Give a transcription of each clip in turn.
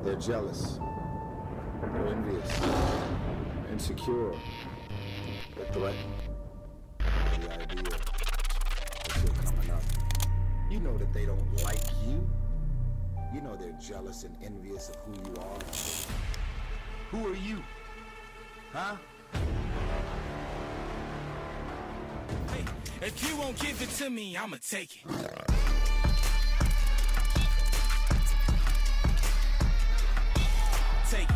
They're jealous. They're envious. They're insecure. They're threatened. By the idea that you're coming up. You know that they don't like you. You know they're jealous and envious of who you are. Who are you? Huh? Hey, if you won't give it to me, I'ma take it. Take it.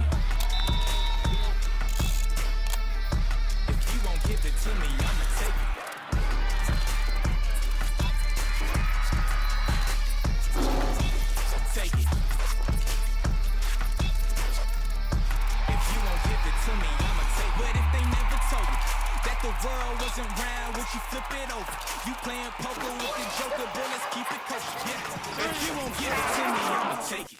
If you won't give it to me, I'ma take it. Take it. If you won't give it to me, I'ma take it. But if they never told you that the world wasn't round, would you flip it over? You playing poker with the joker, boy, let's keep it kosher. Yeah. If you won't give it to me, I'ma take it.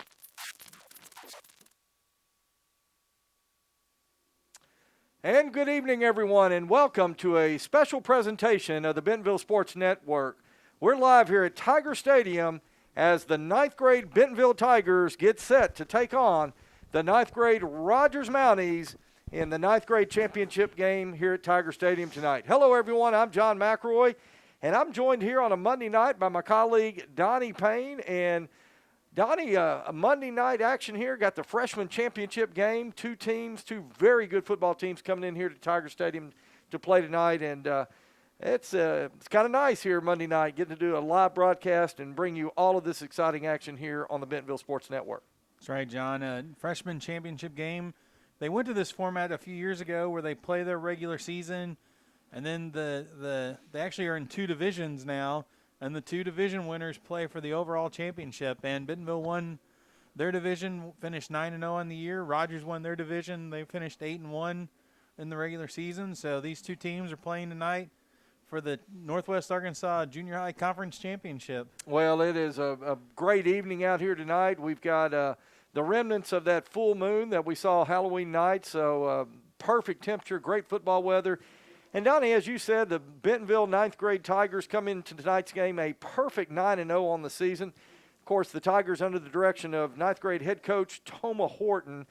And good evening, everyone, and welcome to a special presentation of the Bentonville Sports Network. We're live here at Tiger Stadium as the 9th grade Bentonville Tigers get set to take on the 9th grade Rogers Mounties in the 9th grade championship game here at Tiger Stadium tonight. Hello, everyone. I'm John McElroy, and I'm joined here on a Monday night by my colleague Donnie Payne. And Donnie, a Monday night action here, got the freshman championship game. Two very good football teams coming in here to Tiger Stadium to play tonight. And it's kind of nice here Monday night, getting to do a live broadcast and bring you all of this exciting action here on the Bentonville Sports Network. That's right, John. Freshman championship game. They went to this format a few years ago where they play their regular season, and then they actually are in two divisions now. And the two division winners play for the overall championship. And Bentonville won their division, finished 9-0 on the year. Rogers won their division. They finished 8-1 in the regular season. So these two teams are playing tonight for the Northwest Arkansas Junior High Conference Championship. Well, it is a great evening out here tonight. We've got the remnants of that full moon that we saw Halloween night. So perfect temperature, great football weather. And, Donnie, as you said, the Bentonville 9th grade Tigers come into tonight's game a perfect 9-0 on the season. Of course, the Tigers under the direction of 9th grade head coach Toma Horton.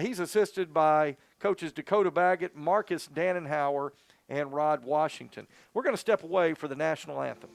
He's assisted by coaches Dakota Baggett, Marcus Dannenhauer, and Rod Washington. We're going to step away for the national anthem.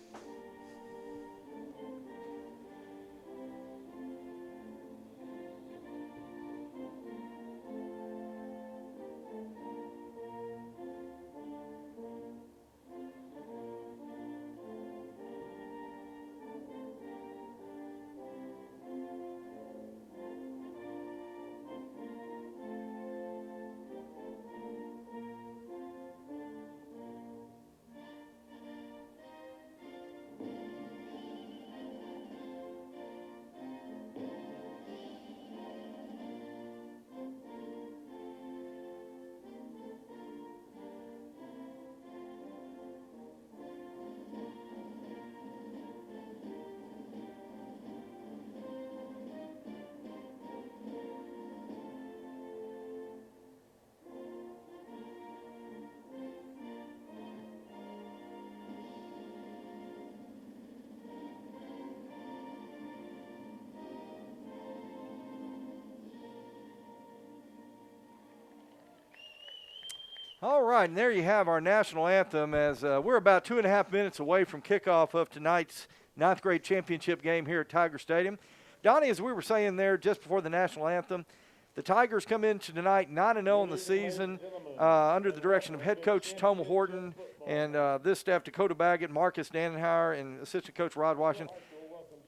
All right, and there you have our national anthem as we're about 2.5 minutes away from kickoff of tonight's 9th grade championship game here at Tiger Stadium. Donnie, as we were saying there just before the national anthem, the Tigers come into tonight 9-0 in the season under the direction of head coach Toma Horton and this staff, Dakota Baggett, Marcus Dannenhauer, and assistant coach Rod Washington.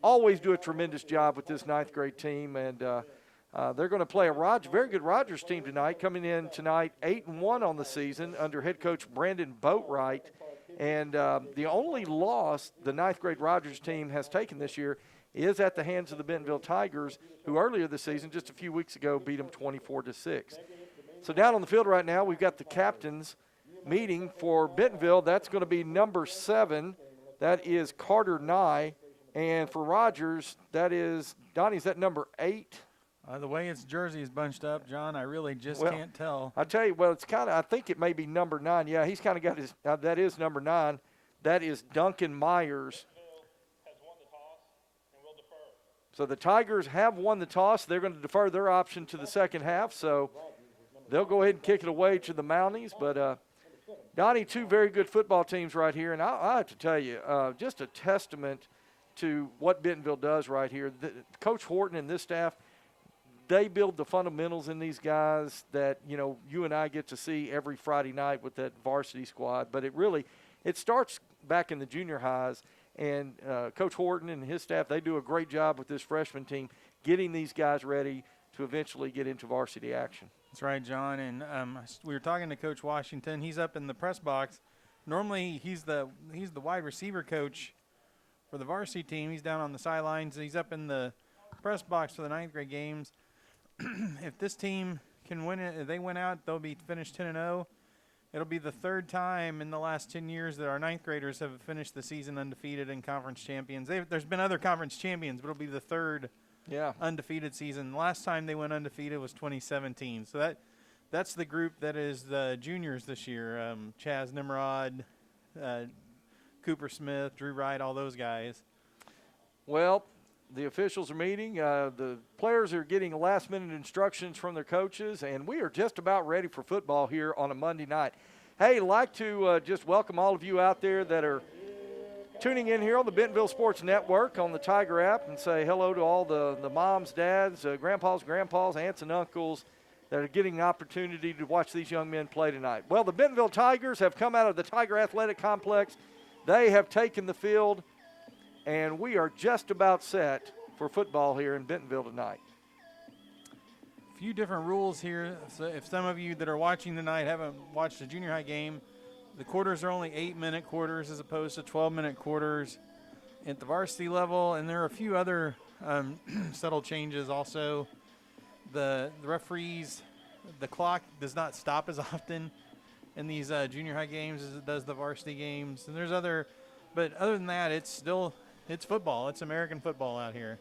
Always do a tremendous job with this 9th grade team, and they're going to play a very good Rogers team tonight, coming in tonight 8-1 on the season under head coach Brandon Boatwright. And the only loss the 9th grade Rogers team has taken this year is at the hands of the Bentonville Tigers, who earlier this season, just a few weeks ago, beat them 24-6. So down on the field right now, we've got the captains meeting for Bentonville. That's going to be number 7. That is Carter Nye. And for Rogers, that is, Donnie, is that number 8? The way his jersey is bunched up, John, I really just can't tell. I tell you, well, it's kind of, I think it may be number 9. Yeah, he's kind of got his, that is number 9. That is Duncan Myers. So the Tigers have won the toss. They're going to defer their option to the second half. So they'll go ahead and kick it away to the Mounties. But, Donnie, two very good football teams right here. And I have to tell you, just a testament to what Bentonville does right here. Coach Horton and this staff, they build the fundamentals in these guys that, you and I get to see every Friday night with that varsity squad. But it starts back in the junior highs. And Coach Horton and his staff, they do a great job with this freshman team getting these guys ready to eventually get into varsity action. That's right, John. And we were talking to Coach Washington. He's up in the press box. Normally, he's the wide receiver coach for the varsity team. He's down on the sidelines. He's up in the press box for the ninth grade games. If this team can win it, if they win out, they'll be finished 10-0. It'll be the third time in the last 10 years that our ninth graders have finished the season undefeated and conference champions. There's been other conference champions, but it'll be the third undefeated season. The last time they went undefeated was 2017. So that's the group that is the juniors this year. Chaz Nimrod, Cooper Smith, Drew Wright, all those guys. Well, the officials are meeting. The players are getting last-minute instructions from their coaches, and we are just about ready for football here on a Monday night. Hey, I'd like to just welcome all of you out there that are tuning in here on the Bentonville Sports Network on the Tiger app and say hello to all the moms, dads, grandpas, aunts, and uncles that are getting an opportunity to watch these young men play tonight. Well, the Bentonville Tigers have come out of the Tiger Athletic Complex. They have taken the field, and we are just about set for football here in Bentonville tonight. A few different rules here. So if some of you that are watching tonight haven't watched a junior high game, the quarters are only 8-minute quarters as opposed to 12-minute quarters at the varsity level. And there are a few other subtle changes also. The referees, the clock does not stop as often in these junior high games as it does the varsity games. And there's but other than that, it's football. It's American football out here.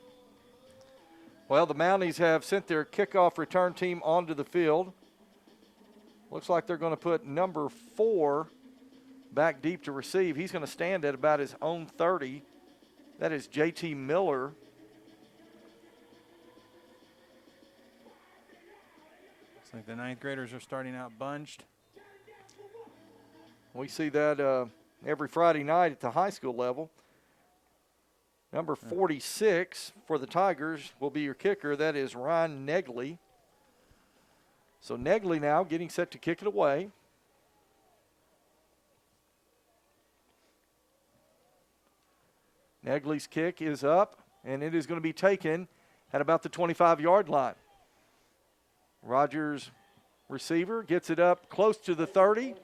Well, the Mounties have sent their kickoff return team onto the field. Looks like they're going to put number 4 back deep to receive. He's going to stand at about his own 30. That is J.T. Miller. Looks like the ninth graders are starting out bunched. We see that every Friday night at the high school level. Number 46 for the Tigers will be your kicker. That is Ryan Negley. So Negley now getting set to kick it away. Negley's kick is up, and it is going to be taken at about the 25-yard line. Rogers, receiver, gets it up close to the 30.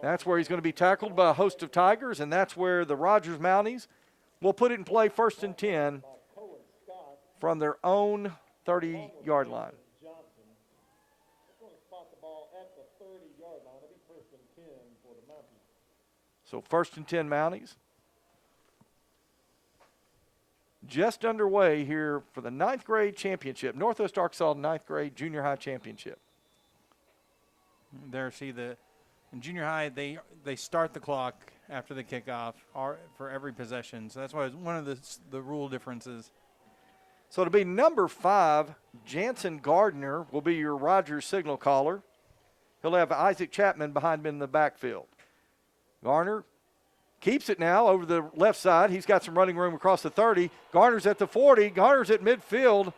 That's where he's going to be tackled by a host of Tigers, and that's where the Rogers Mounties will put it in play 1st and 10 from their own 30-yard line. So 1st and 10 Mounties. Just underway here for the 9th grade championship, Northwest Arkansas 9th grade junior high championship. There, see in junior high, they start the clock after the kickoff for every possession. So that's why it's one of the rule differences. So to be number 5, Jansen Gardner will be your Rogers signal caller. He'll have Isaac Chapman behind him in the backfield. Garner keeps it now over the left side. He's got some running room across the 30. Garner's at the 40. Garner's at midfield.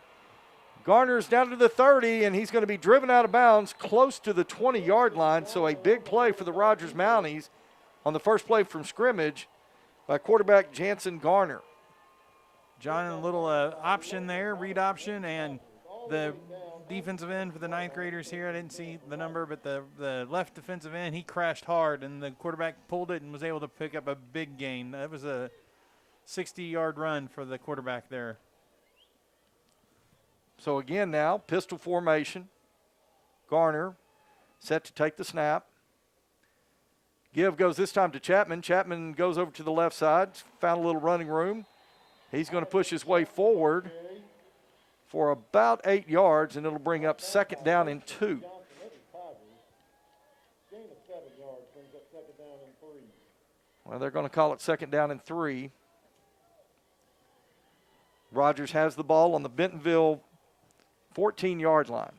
Garner's down to the 30, and he's going to be driven out of bounds close to the 20-yard line. So a big play for the Rogers Mounties on the first play from scrimmage by quarterback Jansen Garner. John, a little option there, read option, and the defensive end for the 9th graders here, I didn't see the number, but the left defensive end, he crashed hard, and the quarterback pulled it and was able to pick up a big gain. That was a 60-yard run for the quarterback there. So again now, pistol formation. Garner set to take the snap. Give goes this time to Chapman. Chapman goes over to the left side, found a little running room. He's going to push his way forward for about 8 yards, and it'll bring up 2nd down and 2. Well, they're going to call it 2nd down and 3. Rogers has the ball on the Bentonville 14-yard line.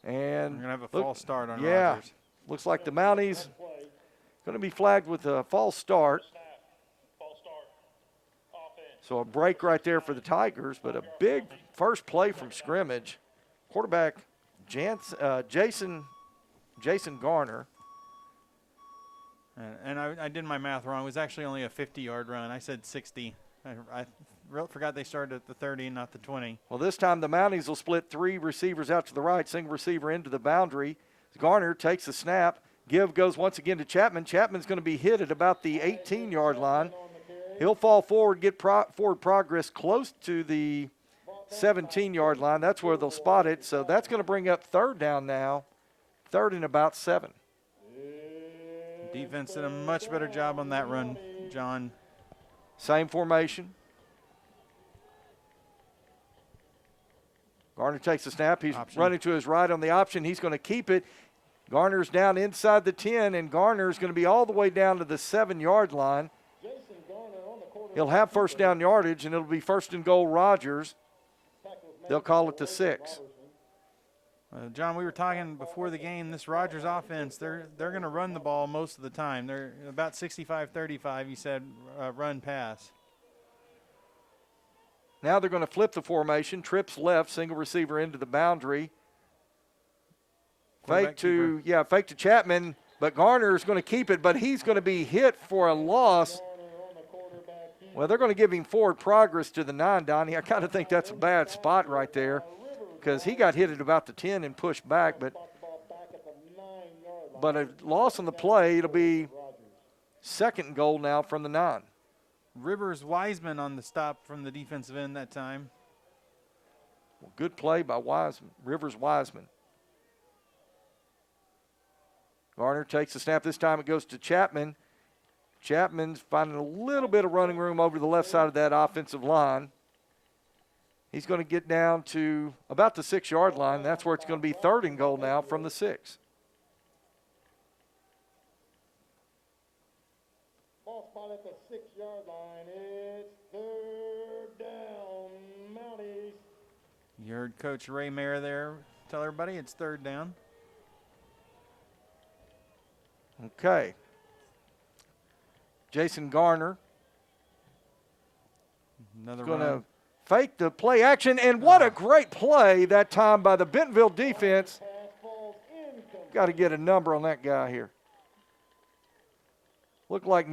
And we're going to have a false start on yeah, Rogers. looks like the Mounties going to be flagged with a false start. So a break right there for the Tigers, but a big first play from scrimmage. Quarterback Jason Garner. And I did my math wrong. It was actually only a 50-yard run. I said 60. I forgot they started at the 30 and not the 20. Well, this time the Mounties will split 3 receivers out to the right, single receiver into the boundary. Garner takes the snap. Give goes once again to Chapman. Chapman's going to be hit at about the 18-yard line. He'll fall forward, get forward progress close to the 17-yard line. That's where they'll spot it. So that's going to bring up third down now, third and about 7. Defense did a much better job on that run, John. Same formation. Garner takes the snap. He's running to his right on the option. He's going to keep it. Garner's down inside the 10, and Garner's going to be all the way down to the 7-yard line. He'll have first down yardage, and it'll be first and goal Rogers. They'll call it the 6. John, we were talking before the game, this Rogers offense, they're going to run the ball most of the time. They're about 65-35, you said, run pass. Now they're going to flip the formation. Trips left, single receiver into the boundary. Fake to Chapman, but Garner is going to keep it, but he's going to be hit for a loss. Well, they're going to give him forward progress to the 9, Donnie. I kind of think that's a bad spot right there because he got hit at about the 10 and pushed back, but a loss on the play. It'll be second and goal now from the 9. Rivers Wiseman on the stop from the defensive end that time. Well, good play by Rivers Wiseman. Garner takes the snap. This time it goes to Chapman. Chapman's finding a little bit of running room over the left side of that offensive line. He's going to get down to about the 6-yard line. That's where it's going to be third and goal now from the 6. Ball spot at the 6-yard line. It's third down, Mounties. You heard Coach Ray Mayer there tell everybody it's third down. Okay. Jason Garner Another going run. to fake the play action, and what a great play that time by the Bentonville defense. Got to get a number on that guy here. Looked like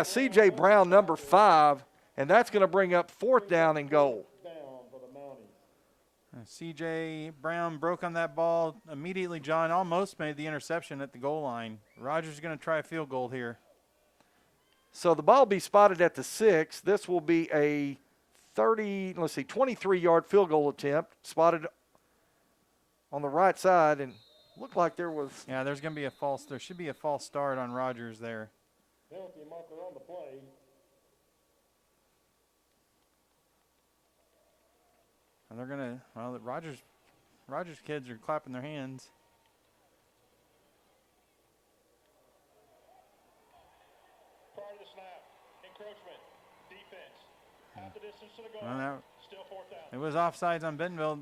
C.J. Brown, number 5, and that's going to bring up fourth down and goal. C.J. Brown broke on that ball immediately. John almost made the interception at the goal line. Rogers is going to try a field goal here. So the ball will be spotted at the 6. This will be a 23-yard field goal attempt, spotted on the right side, and looked like there was. Yeah, there should be a false start on Rogers there. Penalty marker on the play. And they're going to, the Rogers kids are clapping their hands. Prior to the snap, encroachment, defense. Half the distance to the goal. Well, Still fourth down. it was offsides on Bentonville.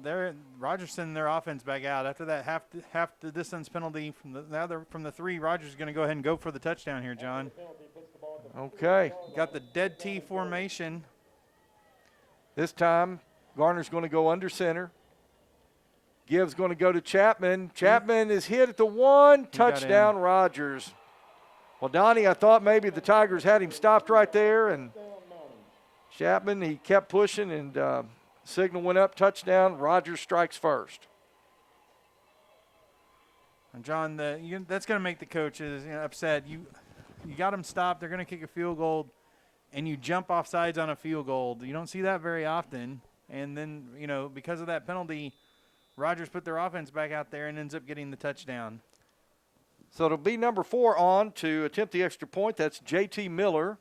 Rogers sending their offense back out. After that half the distance penalty from the 3, Rogers is going to go ahead and go for the touchdown here, John. Okay. Got the dead T formation. This time, Garner's going to go under center. Gibbs going to go to Chapman. Chapman is hit at the 1. Touchdown, Rogers. Well, Donnie, I thought maybe the Tigers had him stopped right there, and Chapman, he kept pushing, and signal went up, touchdown. Rogers strikes first. And John, that's going to make the coaches upset. You got them stopped. They're going to kick a field goal, and you jump off sides on a field goal. You don't see that very often. And then, because of that penalty, Rogers put their offense back out there and ends up getting the touchdown. So it'll be number 4 on to attempt the extra point. That's J.T. Miller.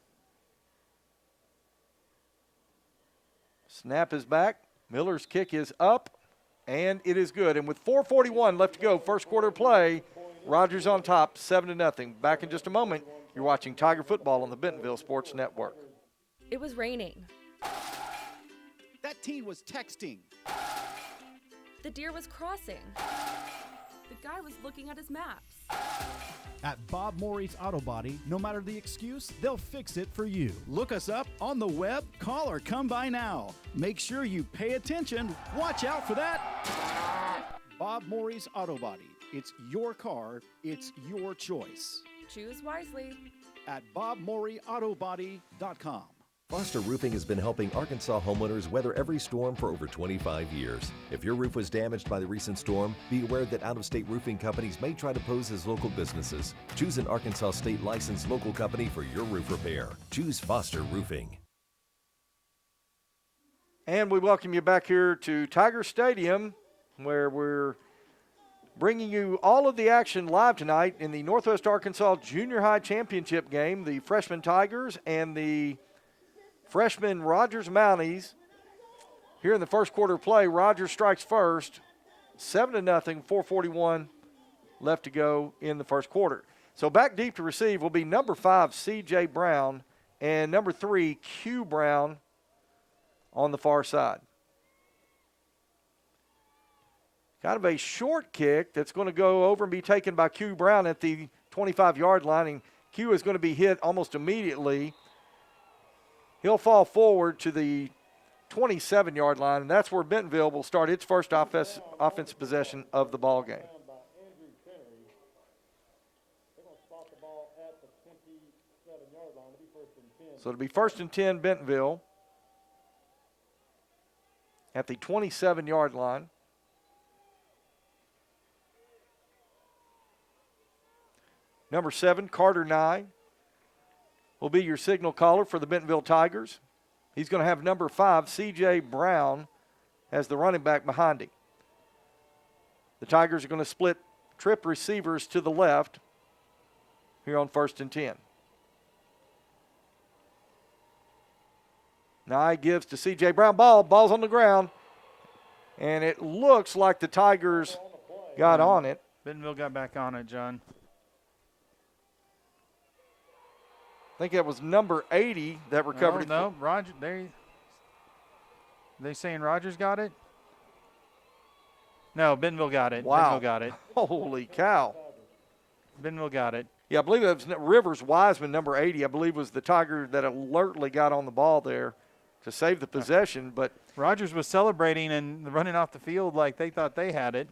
Snap is back. Miller's kick is up, and it is good. And with 4:41 left to go, first quarter play, Rogers on top, 7-0. Back in just a moment. You're watching Tiger football on the Bentonville Sports Network. It was raining. That teen was texting. The deer was crossing. The guy was looking at his maps. At Bob Morey's Auto Body, no matter the excuse, they'll fix it for you. Look us up on the web, call or come by now. Make sure you pay attention. Watch out for that. Bob Morey's Auto Body. It's your car. It's your choice. Choose wisely. At BobMoreyAutoBody.com. Foster Roofing has been helping Arkansas homeowners weather every storm for over 25 years. If your roof was damaged by the recent storm, be aware that out-of-state roofing companies may try to pose as local businesses. Choose an Arkansas state licensed local company for your roof repair. Choose Foster Roofing. And we welcome you back here to Tiger Stadium, where we're bringing you all of the action live tonight in the Northwest Arkansas Junior High Championship game. The freshman Tigers and the freshman Rogers Mounties. Here in the first quarter of play, Rogers strikes first, 7-0, 4:41 left to go in the first quarter. So back deep to receive will be number 5, C.J. Brown, and number 3, Q. Brown on the far side. Kind of a short kick that's going to go over and be taken by Q. Brown at the 25-yard line, and Q is going to be hit almost immediately. He'll fall forward to the 27-yard line, and that's where Bentonville will start its first offensive possession of the ball game. So it'll be 1st and 10 Bentonville at the 27-yard line. Number 7, Carter Nye, will be your signal caller for the Bentonville Tigers. He's going to have number 5, C.J. Brown, as the running back behind him. The Tigers are going to split trip receivers to the left here on 1st and 10. Nye gives to C.J. Brown. Ball's on the ground. And it looks like the Tigers got on it. Bentonville got back on it, John. I think that was number 80 that recovered it. No, Roger. They saying Rogers got it? No, Bentonville got it. Wow. Bentonville got it. Holy cow. Bentonville got it. Yeah, I believe that was Rivers Wiseman, number 80. I believe was the Tiger that alertly got on the ball there to save the possession. But Rogers was celebrating and running off the field like they thought they had it.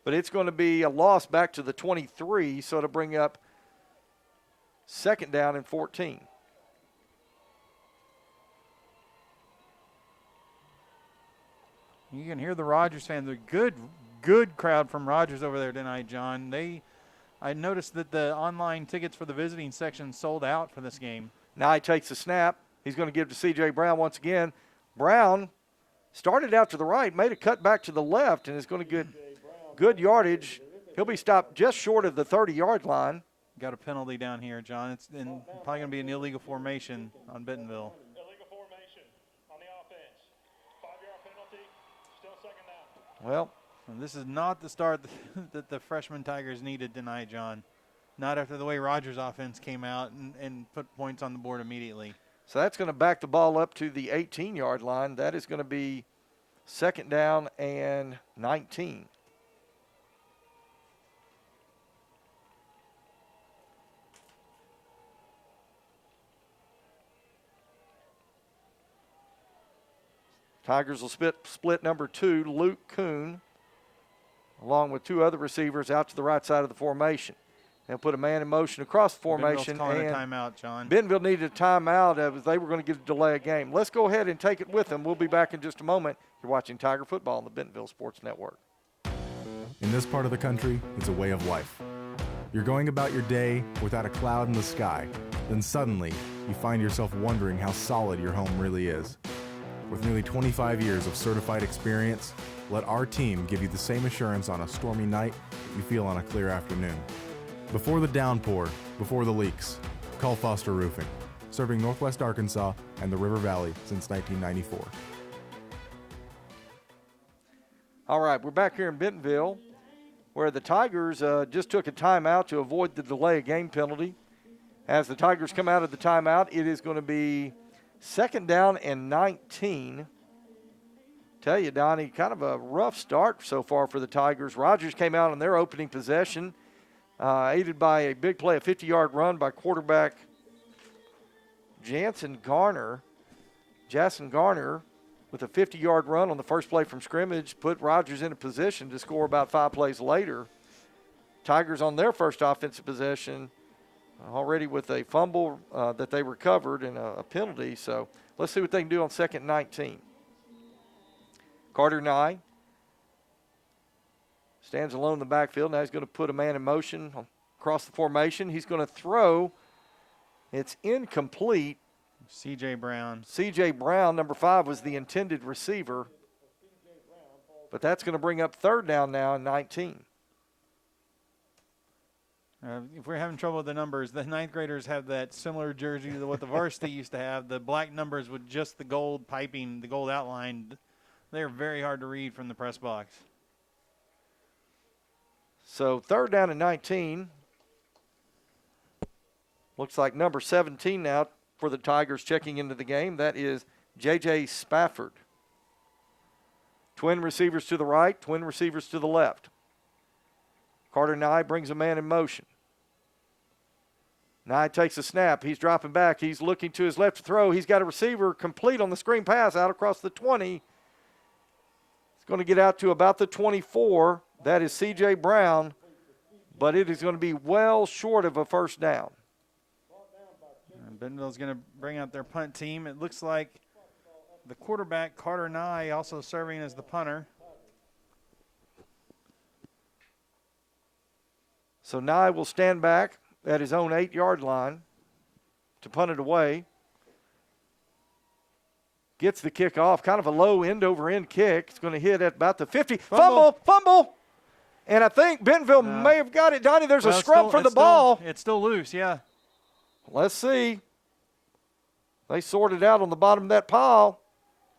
But it's going to be a loss back to the 23, so to bring up 2nd down and 14. You can hear the Rogers fans. A good crowd from Rogers over there tonight, John. I noticed that the online tickets for the visiting section sold out for this game. Now he takes the snap. He's going to give to C.J. Brown once again. Brown started out to the right, made a cut back to the left, and is going to get good yardage. He'll be stopped just short of the 30-yard line. Got a penalty down here, John. It's probably going to be an illegal formation on Bentonville. Illegal formation on the offense. 5-yard penalty, still 2nd down. Well, and this is not the start that the freshman Tigers needed tonight, John. Not after the way Rogers' offense came out and put points on the board immediately. so that's going to back the ball up to the 18-yard line. That is going to be 2nd down and 19. Tigers will split number 2, Luke Kuhn, along with 2 other receivers out to the right side of the formation. They'll put a man in motion across the formation. Bentonville's calling a timeout, John. Bentonville needed a timeout as they were going to get a delay a game. Let's go ahead and take it with them. We'll be back in just a moment. You're watching Tiger Football on the Bentonville Sports Network. In this part of the country, it's a way of life. You're going about your day without a cloud in the sky. Then suddenly, you find yourself wondering how solid your home really is. With nearly 25 years of certified experience, let our team give you the same assurance on a stormy night that you feel on a clear afternoon. Before the downpour, before the leaks, call Foster Roofing, serving Northwest Arkansas and the River Valley since 1994. All right, we're back here in Bentonville, where the Tigers just took a timeout to avoid the delay of game penalty. As the Tigers come out of the timeout, it is going to be 2nd down and 19. Tell you, Donnie, kind of a rough start so far for the Tigers. Rogers came out on their opening possession, aided by a big play, a 50-yard run by quarterback Jason Garner with a 50-yard run on the first play from scrimmage put Rogers in a position to score about 5 plays later. Tigers on their first offensive possession already with a fumble that they recovered and a penalty. So let's see what they can do on 2nd and 19. Carter Nye stands alone in the backfield. Now he's going to put a man in motion across the formation. He's going to throw. It's incomplete. C.J. Brown. C.J. Brown, number 5, was the intended receiver. But that's going to bring up 3rd down now and 19. If we're having trouble with the numbers, the 9th graders have that similar jersey to what the varsity used to have. The black numbers with just the gold piping, the gold outline. They're very hard to read from the press box. So 3rd down and 19. Looks like number 17 now for the Tigers checking into the game. That is J.J. Spafford. Twin receivers to the right, twin receivers to the left. Carter Nye brings a man in motion. Nye takes a snap. He's dropping back. He's looking to his left to throw. He's got a receiver complete on the screen pass out across the 20. It's going to get out to about the 24. That is C.J. Brown, but it is going to be well short of a 1st down. Bentonville's going to bring out their punt team. It looks like the quarterback, Carter Nye, also serving as the punter. So Nye will stand back at his own 8-yard line to punt it away. Gets the kick off, kind of a low end-over-end kick. It's going to hit at about the 50. Fumble! And I think Bentonville may have got it. Donnie, there's a scrub for the ball. It's still loose, yeah. Let's see. They sorted out on the bottom of that pile.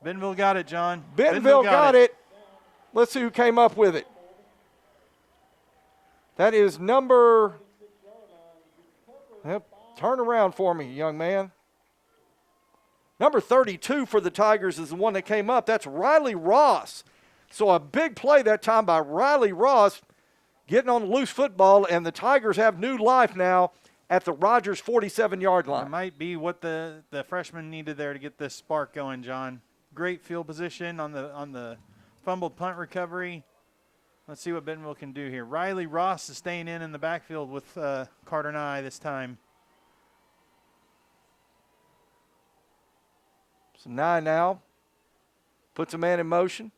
Bentonville got it, John. Bentonville got it. Let's see who came up with it. That is number, turn around for me, young man. Number 32 for the Tigers is the one that came up. That's Riley Ross. So a big play that time by Riley Ross getting on the loose football, and the Tigers have new life now at the Rogers 47-yard line. That might be what the freshman needed there to get this spark going, John. Great field position on the fumbled punt recovery. Let's see what Bentonville can do here. Riley Ross is staying in the backfield with Carter Nye this time. So Nye now puts a man in motion.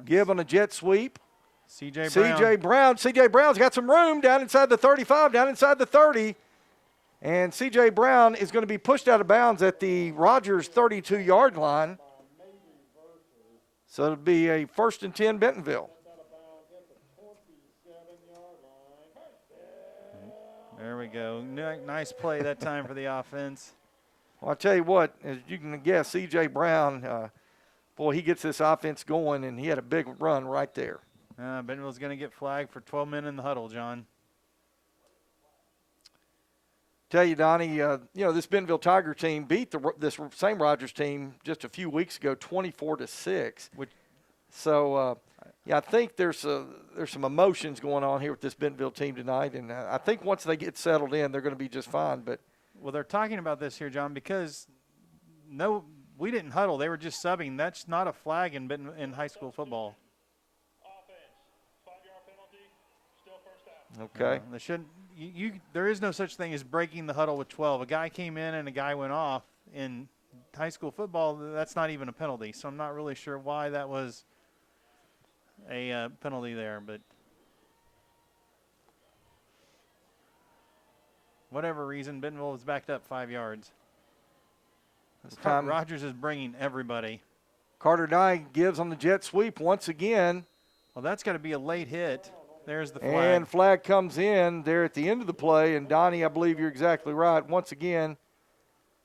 Give on a jet sweep. C.J. Brown. C.J. Brown's got some room down inside the 35, down inside the 30. And C.J. Brown is going to be pushed out of bounds at the Rogers 32-yard line. So it'll be a 1st and 10 Bentonville. There we go. Nice play that time for the offense. Well, I'll tell you what, as you can guess, C.J. Brown, boy, he gets this offense going, and he had a big run right there. Bentonville's going to get flagged for 12 men in the huddle, John. Tell you, Donnie, this Bentonville Tiger team beat this same Rogers team just a few weeks ago, 24-6. So, I think there's some emotions going on here with this Bentonville team tonight, and I think once they get settled in, they're going to be just fine. But well, they're talking about this here, John, because we didn't huddle; they were just subbing. That's not a flag in high school football. Offense, 5-yard penalty, still 1st down. Okay. They shouldn't. There is no such thing as breaking the huddle with 12. A guy came in and a guy went off. In high school football, that's not even a penalty. So I'm not really sure why that was a penalty there. But whatever reason, Bentonville was backed up 5 yards. This time Rogers is bringing everybody. Carter Nye gives on the jet sweep once again. Well, that's got to be a late hit. There's the flag. And flag comes in there at the end of the play. And, Donnie, I believe you're exactly right. Once again,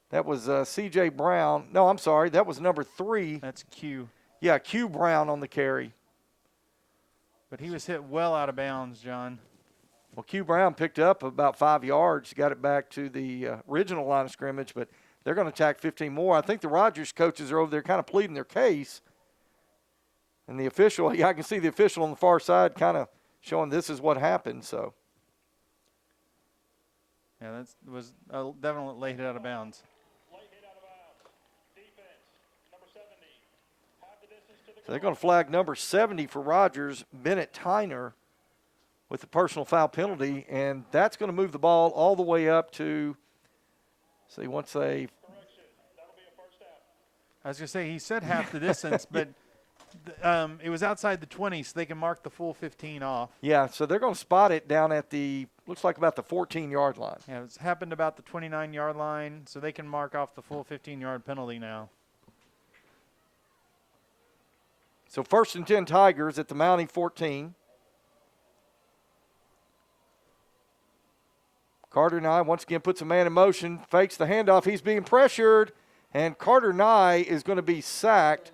that was C.J. Brown. No, I'm sorry. That was number 3. That's Q. Yeah, Q Brown on the carry. But he was hit well out of bounds, John. Well, Q Brown picked up about 5 yards, got it back to the original line of scrimmage, but they're going to attack 15 more. I think the Rogers coaches are over there kind of pleading their case. And the official, I can see the official on the far side kind of showing this is what happened. So, yeah, that was a definitely late hit out of bounds. So they're going to flag number 70 for Rogers, Bennett Tyner, with the personal foul penalty, and that's going to move the ball all the way up to, see, once they. I was going to say, he said half the distance, but it was outside the 20, so they can mark the full 15 off. Yeah, so they're going to spot it down at the, looks like about the 14-yard line. Yeah, it's happened about the 29-yard line, so they can mark off the full 15-yard penalty now. So 1st and 10 Tigers at the Mountie 14. Carter Nye once again puts a man in motion, fakes the handoff. He's being pressured, and Carter Nye is going to be sacked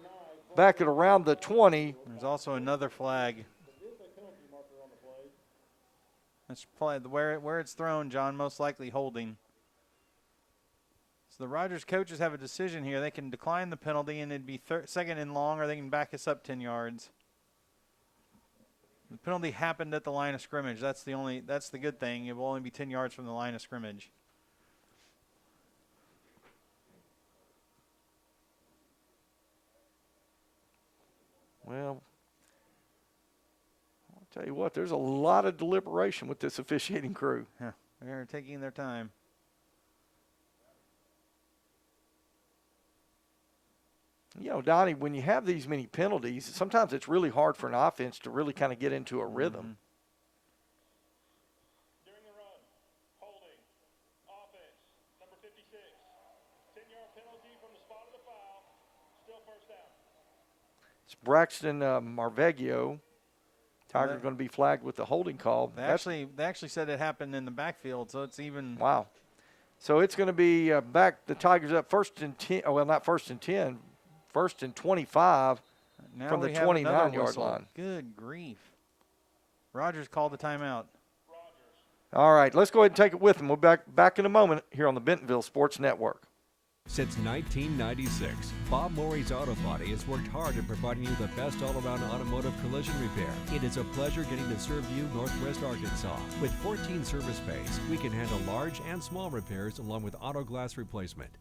back at around the 20. There's also another flag. That's probably where it's thrown, John, most likely holding. So the Rogers coaches have a decision here. They can decline the penalty, and it'd be 2nd and long, or they can back us up 10 yards. The penalty happened at the line of scrimmage. That's the good thing. It will only be 10 yards from the line of scrimmage. Well, I'll tell you what, there's a lot of deliberation with this officiating crew. Yeah, they're taking their time. You know, Donnie, when you have these many penalties, sometimes it's really hard for an offense to really kind of get into a rhythm. During the run, holding, offense, number 56. 10-yard penalty from the spot of the foul. Still 1st down. It's Braxton Marveggio. Tiger's going to be flagged with the holding call. They actually said it happened in the backfield, so it's even. Wow. So it's going to be back the Tigers up 1st and 10. Oh, well, not 1st and 10. 1st and 25 now from the 29-yard line. Good grief. Rogers called the timeout. All right, let's go ahead and take it with him. We'll be back in a moment here on the Bentonville Sports Network. Since 1996, Bob Morey's Auto Body has worked hard at providing you the best all-around automotive collision repair. It is a pleasure getting to serve you Northwest Arkansas. With 14 service bays, we can handle large and small repairs along with auto glass replacement.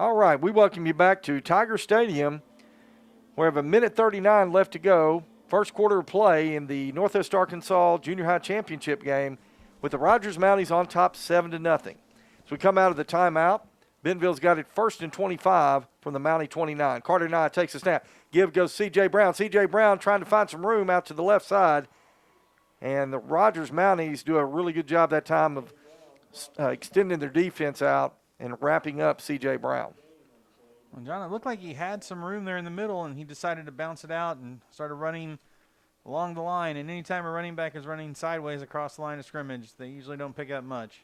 All right, we welcome you back to Tiger Stadium. We have 1:39 left to go. First quarter of play in the Northwest Arkansas Junior High Championship game with the Rogers Mounties on top 7-0. As we come out of the timeout, Bentonville's got it 1st and 25 from the Mountie 29. Carter Nye takes a snap. Give goes C.J. Brown. C.J. Brown trying to find some room out to the left side. And the Rogers Mounties do a really good job that time of extending their defense out and wrapping up C.J. Brown. Well, John, it looked like he had some room there in the middle, and he decided to bounce it out and started running along the line. And anytime a running back is running sideways across the line of scrimmage, they usually don't pick up much.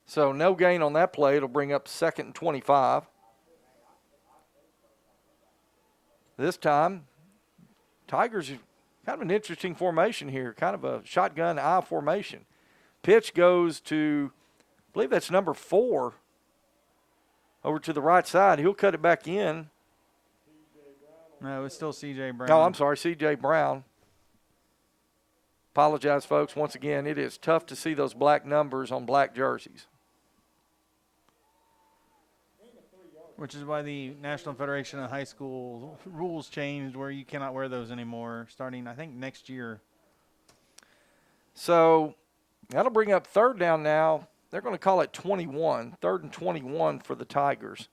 So no gain on that play. It'll bring up 2nd and 25. This time, Tigers are kind of an interesting formation here, kind of a shotgun I formation. Pitch goes to, I believe that's number 4, over to the right side. He'll cut it back in. No, it's still C.J. Brown. Oh, I'm sorry, C.J. Brown. Apologize, folks. Once again, it is tough to see those black numbers on black jerseys. Which is why the National Federation of High School rules changed where you cannot wear those anymore starting, I think, next year. So that'll bring up 3rd down now. They're going to call it 21, 3rd and 21 for the Tigers.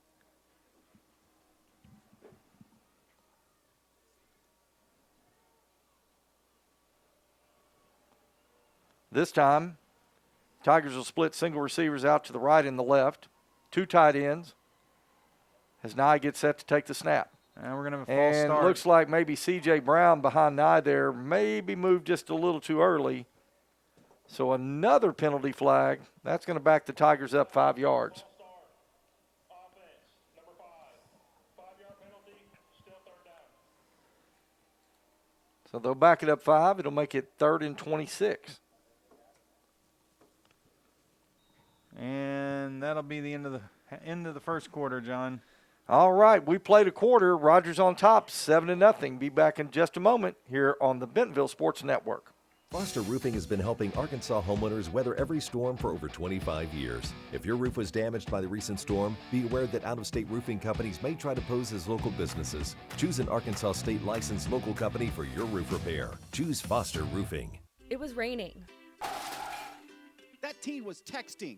This time, Tigers will split single receivers out to the right and the left. 2 tight ends as Nye gets set to take the snap. And we're going to have a false start. And looks like maybe C.J. Brown behind Nye there maybe moved just a little too early. So another penalty flag. That's going to back the Tigers up 5 yards. Offense, number 5. 5-yard penalty, still 3rd down. So they'll back it up 5. It'll make it 3rd and 26. And that'll be the end of the first quarter, John. All right, we played a quarter. Rogers on top, 7-0. Be back in just a moment here on the Bentonville Sports Network. Foster Roofing has been helping Arkansas homeowners weather every storm for over 25 years. If your roof was damaged by the recent storm, be aware that out-of-state roofing companies may try to pose as local businesses. Choose an Arkansas state licensed local company for your roof repair. Choose Foster Roofing. It was raining. That teen was texting.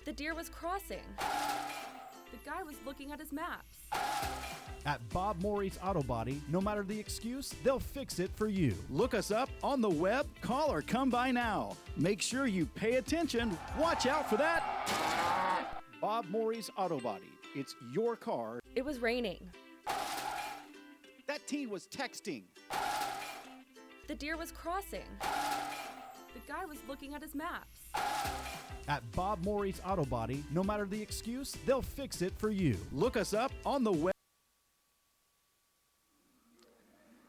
The deer was crossing. The guy was looking at his maps. At Bob Morey's Auto Body, no matter the excuse, they'll fix it for you. Look us up on the web, call, or come by now. Make sure you pay attention. Watch out for that. Bob Morey's Auto Body. It's your car. It was raining. That teen was texting. The deer was crossing. The guy was looking at his maps. At Bob Morey's Auto Body, no matter the excuse, they'll fix it for you. Look us up on the web.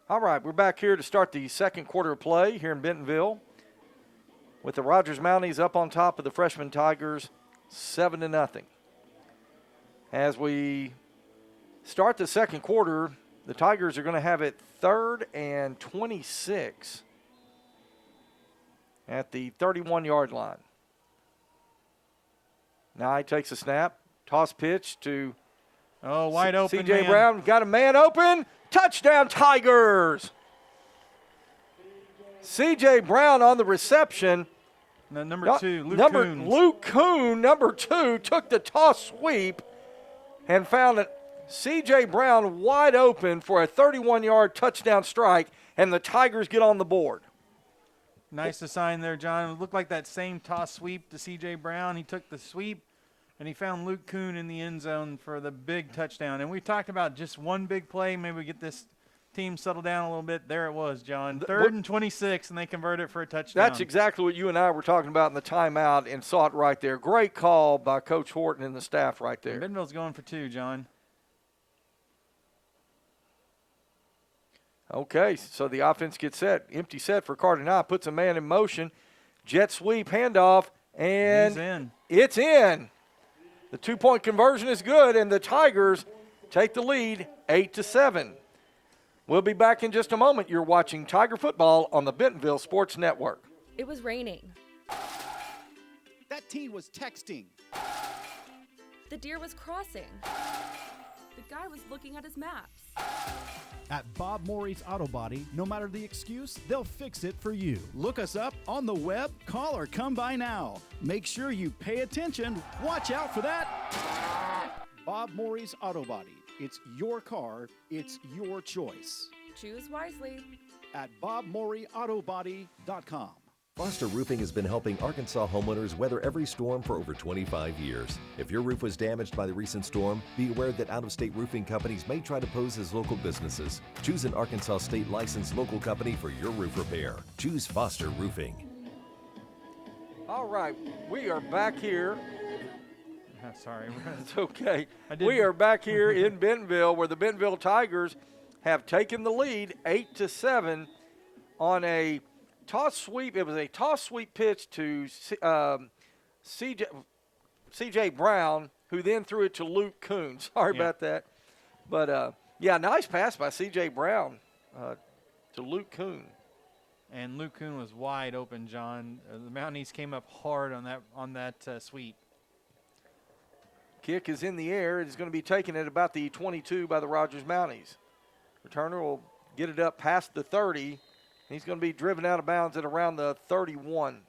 All right, we're back here to start the second quarter of play here in Bentonville with the Rogers Mounties up on top of the freshman Tigers, 7-0. As we start the second quarter, the Tigers are going to have it 3rd and 26 at the 31-yard line. Nye takes a snap, toss pitch to wide open C.J. man. Brown. Got a man open. Touchdown, Tigers. C.J. Brown on the reception. No, number 2, Luke Coons. Luke Coon, number 2, took the toss sweep and found it. C.J. Brown wide open for a 31-yard touchdown strike, and the Tigers get on the board. Nice assign there, John. It looked like that same toss sweep to C.J. Brown. He took the sweep, and he found Luke Coon in the end zone for the big touchdown. And we talked about just one big play. Maybe we get this team settled down a little bit. There it was, John. 3rd and 26, and they convert it for a touchdown. That's exactly what you and I were talking about in the timeout and saw it right there. Great call by Coach Horton and the staff right there. Bentonville's going for 2, John. Okay, so the offense gets set. Empty set for Carter Nye. Puts a man in motion. Jet sweep, handoff, and he's in. It's in. The 2-point conversion is good, and the Tigers take the lead 8-7. We'll be back in just a moment. You're watching Tiger football on the Bentonville Sports Network. It was raining. That teen was texting. The deer was crossing. The guy was looking at his maps. At Bob Morey's Auto Body, no matter the excuse, they'll fix it for you. Look us up on the web, call, or come by now. Make sure you pay attention. Watch out for that. Bob Morey's Auto Body. It's your car. It's your choice. Choose wisely. At BobMoreyAutoBody.com. Foster Roofing has been helping Arkansas homeowners weather every storm for over 25 years. If your roof was damaged by the recent storm, be aware that out-of-state roofing companies may try to pose as local businesses. Choose an Arkansas state licensed local company for your roof repair. Choose Foster Roofing. All right, we are back here. Sorry. It's okay. We are back here in Bentonville where the Bentonville Tigers have taken the lead 8-7 on a toss sweep. It was a toss sweep pitch to C.J. Brown, who then threw it to Luke Coon. Sorry about that. But, nice pass by C.J. Brown to Luke Coon. And Luke Coon was wide open, John. The Mounties came up hard on that sweep. Kick is in the air. It is going to be taken at about the 22 by the Rogers Mounties. Returner will get it up past the 30. He's going to be driven out of bounds at around the 31.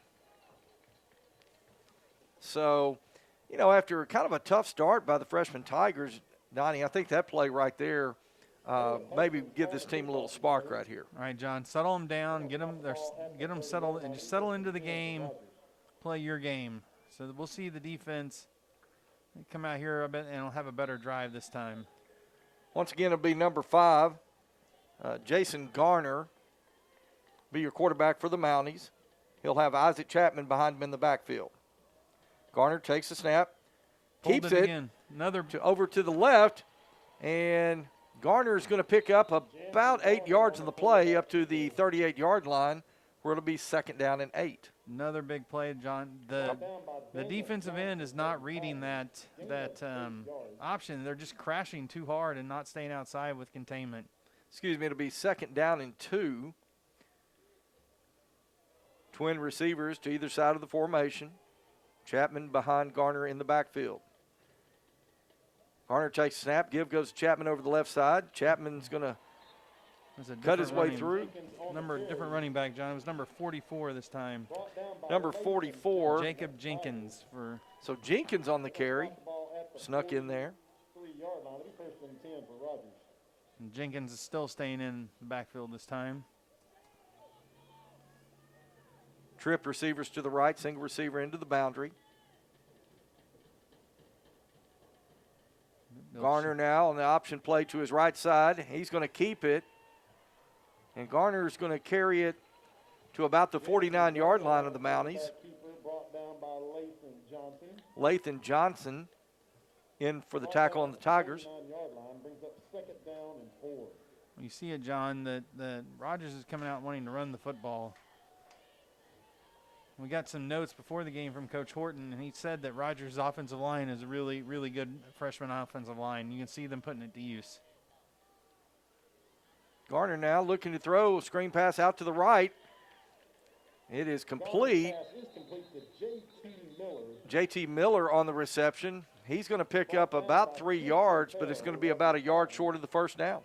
So, after kind of a tough start by the freshman Tigers, Donnie, I think that play right there maybe give this team a little spark right here. All right, John, settle them down, get them settled, and just settle into the game. Play your game. So we'll see the defense come out here a bit and have a better drive this time. Once again, it'll be number 5, Jason Garner, be your quarterback for the Mounties. He'll have Isaac Chapman behind him in the backfield. Garner takes the snap, keeps it again. over to the left, and Garner's going to pick up about 8 yards in the play up to the 38-yard line, where it'll be 2nd down and 8. Another big play, John. The defensive end is not reading that option. They're just crashing too hard and not staying outside with containment. Excuse me, it'll be 2nd down and 2. Twin receivers to either side of the formation. Chapman behind Garner in the backfield. Garner takes a snap. Give goes to Chapman over the left side. Chapman's going to cut his way through. Different running back, John. It was number 44 this time. Number 44. Jacob Jenkins. So Jenkins on the carry. Snuck in there. And Jenkins is still staying in the backfield this time. Trip receivers to the right. Single receiver into the boundary. Garner now on the option play to his right side. He's going to keep it. And Garner's going to carry it to about the 49-yard line of the Mounties. Lathan Johnson in for the tackle on the Tigers. You see it, John, that Rogers is coming out wanting to run the football. We got some notes before the game from Coach Horton, and he said that Rogers' offensive line is a really, really good freshman offensive line. You can see them putting it to use. Garner now looking to throw. Screen pass out to the right. It is complete. J.T. Miller on the reception. He's going to pick up about 3 yards, but it's going to be about a yard short of the first down.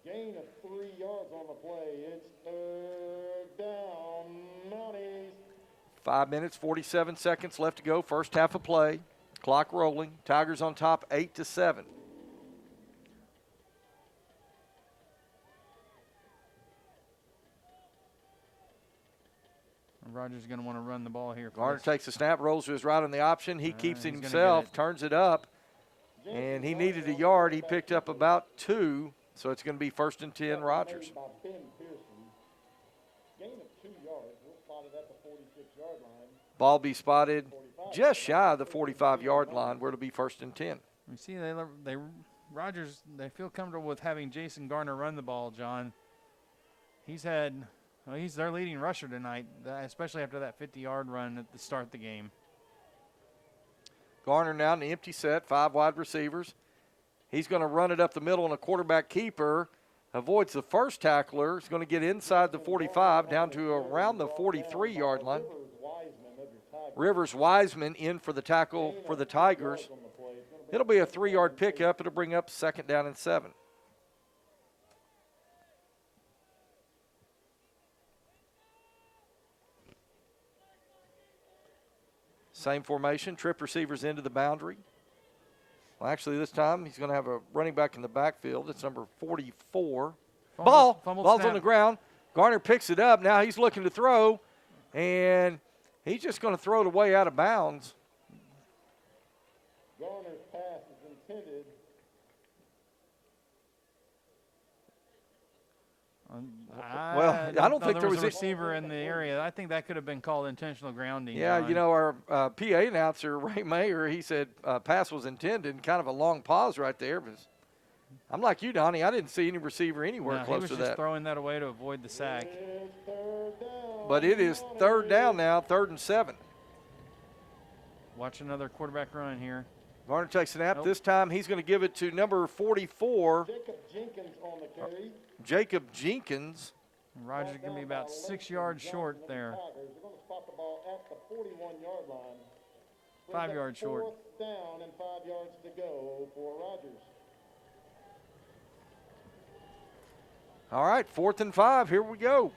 Gain of 3 yards on the play. It's 3rd down, Mounties. 5 minutes, 47 seconds left to go. First half of play. Clock rolling. Tigers on top 8-7. Rogers is going to want to run the ball here. Garner takes the snap, rolls to his right on the option. He keeps it himself, turns it up, and he needed a yard. He picked up about 2, so it's going to be 1st and 10, Rogers. Ball be spotted just shy of the 45-yard line, where it'll be 1st and 10. You see, Rogers, they feel comfortable with having Jason Garner run the ball, John. He's their leading rusher tonight, especially after that 50-yard run at the start of the game. Garner now in the empty set, 5 wide receivers. He's going to run it up the middle, and a quarterback keeper avoids the first tackler. He's going to get inside the 45 down to around the 43-yard line. Rivers Wiseman in for the tackle for the Tigers. It'll be a 3-yard pickup. It'll bring up 2nd down and 7. Same formation, trip receivers into the boundary. Well, actually, this time he's going to have a running back in the backfield. It's number 44. Ball's on the ground. Garner picks it up. Now he's looking to throw, and he's just going to throw it away out of bounds. Garner's pass is intended. I don't think there was a receiver in the area. I think that could have been called intentional grounding. Yeah, John. you know, our PA announcer, Ray Mayer, he said pass was intended, kind of a long pause right there. But I'm like you, Donnie. I didn't see any receiver anywhere close to that. He was just throwing that away to avoid the sack. But it is 3rd down now, 3rd and 7. Watch another quarterback run here. Garner takes a snap. This time he's going to give it to number 44. Jacob Jenkins on the carry. Jacob Jenkins. Rogers going to be about 6 yards short there. They're going to spot the ball at the 41-yard line. 5 yards short. 4th down and 5 yards to go for Rogers. All right, 4th and 5. Here we go.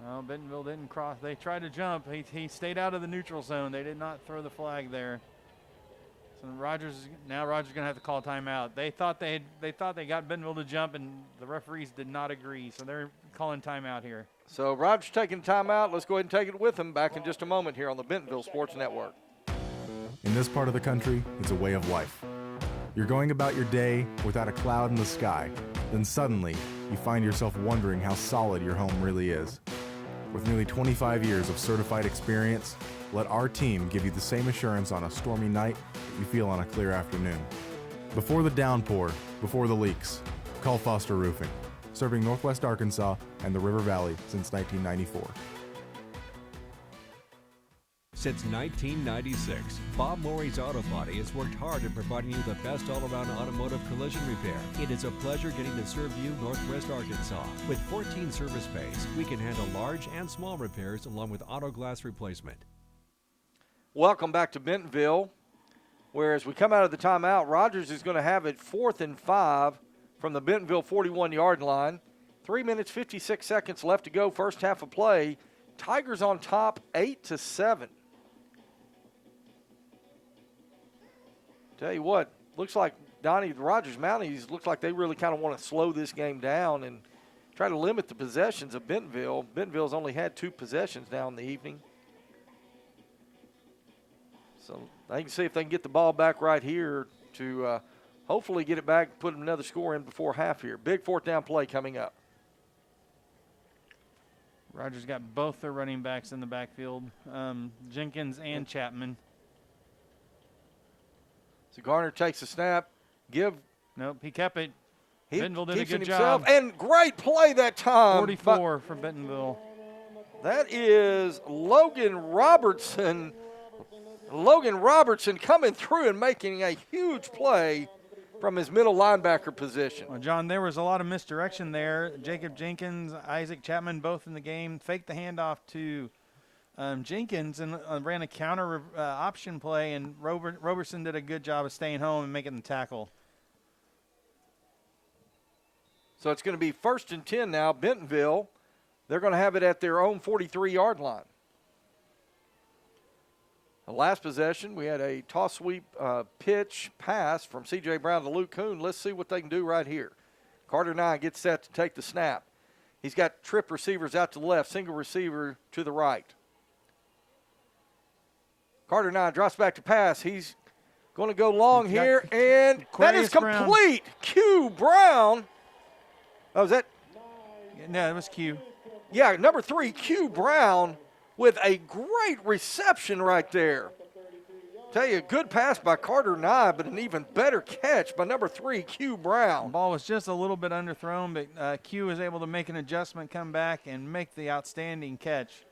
Well, Bentonville didn't cross. They tried to jump. He stayed out of the neutral zone. They did not throw the flag there. So Rogers going to have to call timeout. They thought they got Bentonville to jump, and the referees did not agree. So they're calling timeout here. So Rogers taking timeout. Let's go ahead and take it with him. Back in just a moment here on the Bentonville Sports Network. In this part of the country, it's a way of life. You're going about your day without a cloud in the sky. Then suddenly, you find yourself wondering how solid your home really is. With nearly 25 years of certified experience, let our team give you the same assurance on a stormy night that you feel on a clear afternoon. Before the downpour, before the leaks, call Foster Roofing, serving Northwest Arkansas and the River Valley since 1994. Since 1996, Bob Morey's Auto Body has worked hard at providing you the best all-around automotive collision repair. It is a pleasure getting to serve you Northwest Arkansas. With 14 service bays, we can handle large and small repairs along with auto glass replacement. Welcome back to Bentonville, where as we come out of the timeout, Rogers is going to have it 4th and 5 from the Bentonville 41-yard line. 3 minutes, 56 seconds left to go, first half of play. Tigers on top 8-7. Tell you what, looks like Donnie, the Rogers Mounties, looks like they really kind of want to slow this game down and try to limit the possessions of Bentonville. Bentonville's only had 2 possessions now in the evening. So they can see if they can get the ball back right here to hopefully get it back, put another score in before half here. Big 4th down play coming up. Rogers got both their running backs in the backfield, Jenkins and Chapman. So Garner takes the snap. Nope, he kept it. He Bentonville did a good himself, job. and great play that time. 44 for Bentonville. That is Logan Robertson. Logan Robertson coming through and making a huge play from his middle linebacker position. Well, John, there was a lot of misdirection there. Jacob Jenkins, Isaac Chapman, both in the game, faked the handoff to Jenkins and ran a counter option play, and Robertson did a good job of staying home and making the tackle. So it's going to be 1st and 10 now. Bentonville, they're going to have it at their own 43-yard line. The last possession, we had a toss sweep pitch pass from C.J. Brown to Luke Kuhn. Let's see what they can do right here. Carter Nye gets set to take the snap. He's got trip receivers out to the left, single receiver to the right. Carter Nye drops back to pass. He's going to go long here, and that is complete. Q Brown. Oh, is that? No, it was Q. Yeah, number 3, Q Brown, with a great reception right there. Tell you, a good pass by Carter Nye, but an even better catch by number 3, Q Brown. The ball was just a little bit underthrown, but Q was able to make an adjustment, come back, and make the outstanding catch.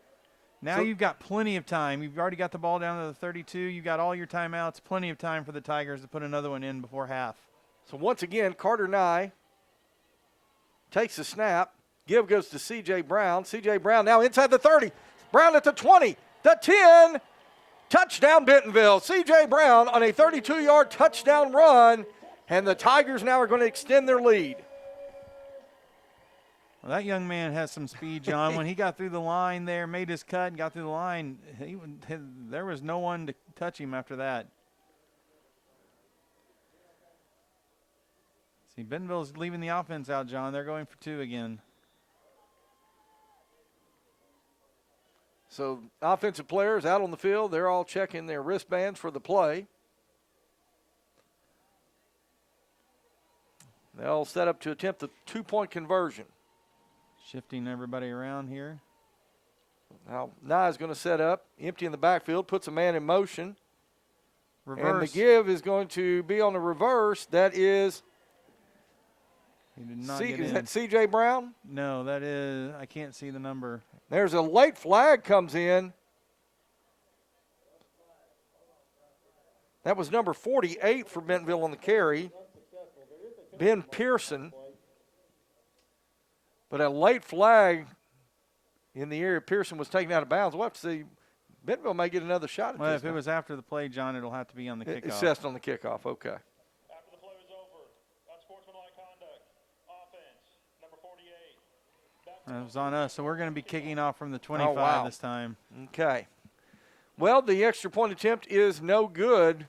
Now you've got plenty of time. You've already got the ball down to the 32. You've got all your timeouts, plenty of time for the Tigers to put another one in before half. So once again, Carter Nye takes the snap. Give goes to C.J. Brown. C.J. Brown now inside the 30. Brown at the 20, the 10. Touchdown Bentonville. C.J. Brown on a 32-yard touchdown run, and the Tigers now are going to extend their lead. Well, that young man has some speed, John. When he got through the line there, made his cut and got through the line, there was no one to touch him after that. See, Bentonville's leaving the offense out, John. They're going for 2 again. So offensive players out on the field, they're all checking their wristbands for the play. They'll set up to attempt the 2-point conversion. Shifting everybody around here. Now, Nye's going to set up, empty in the backfield, puts a man in motion. Reverse. And the give is going to be on the reverse. That is, he did not get in. Is that C.J. Brown? No, that is, I can't see the number. There's a late flag comes in. That was number 48 for Bentonville on the carry, Ben Pearson. But a late flag in the area. Pearson was taken out of bounds. We'll have to see. Bentonville may get another shot at well, this. If it was after the play, John, it'll have to be on the kickoff. Assessed on the kickoff, okay. After the play is over, unsportsmanlike conduct, offense, number 48. Back It was on us, so we're going to be kicking off from the 25 wow. this time. Okay. Well, the extra point attempt is no good,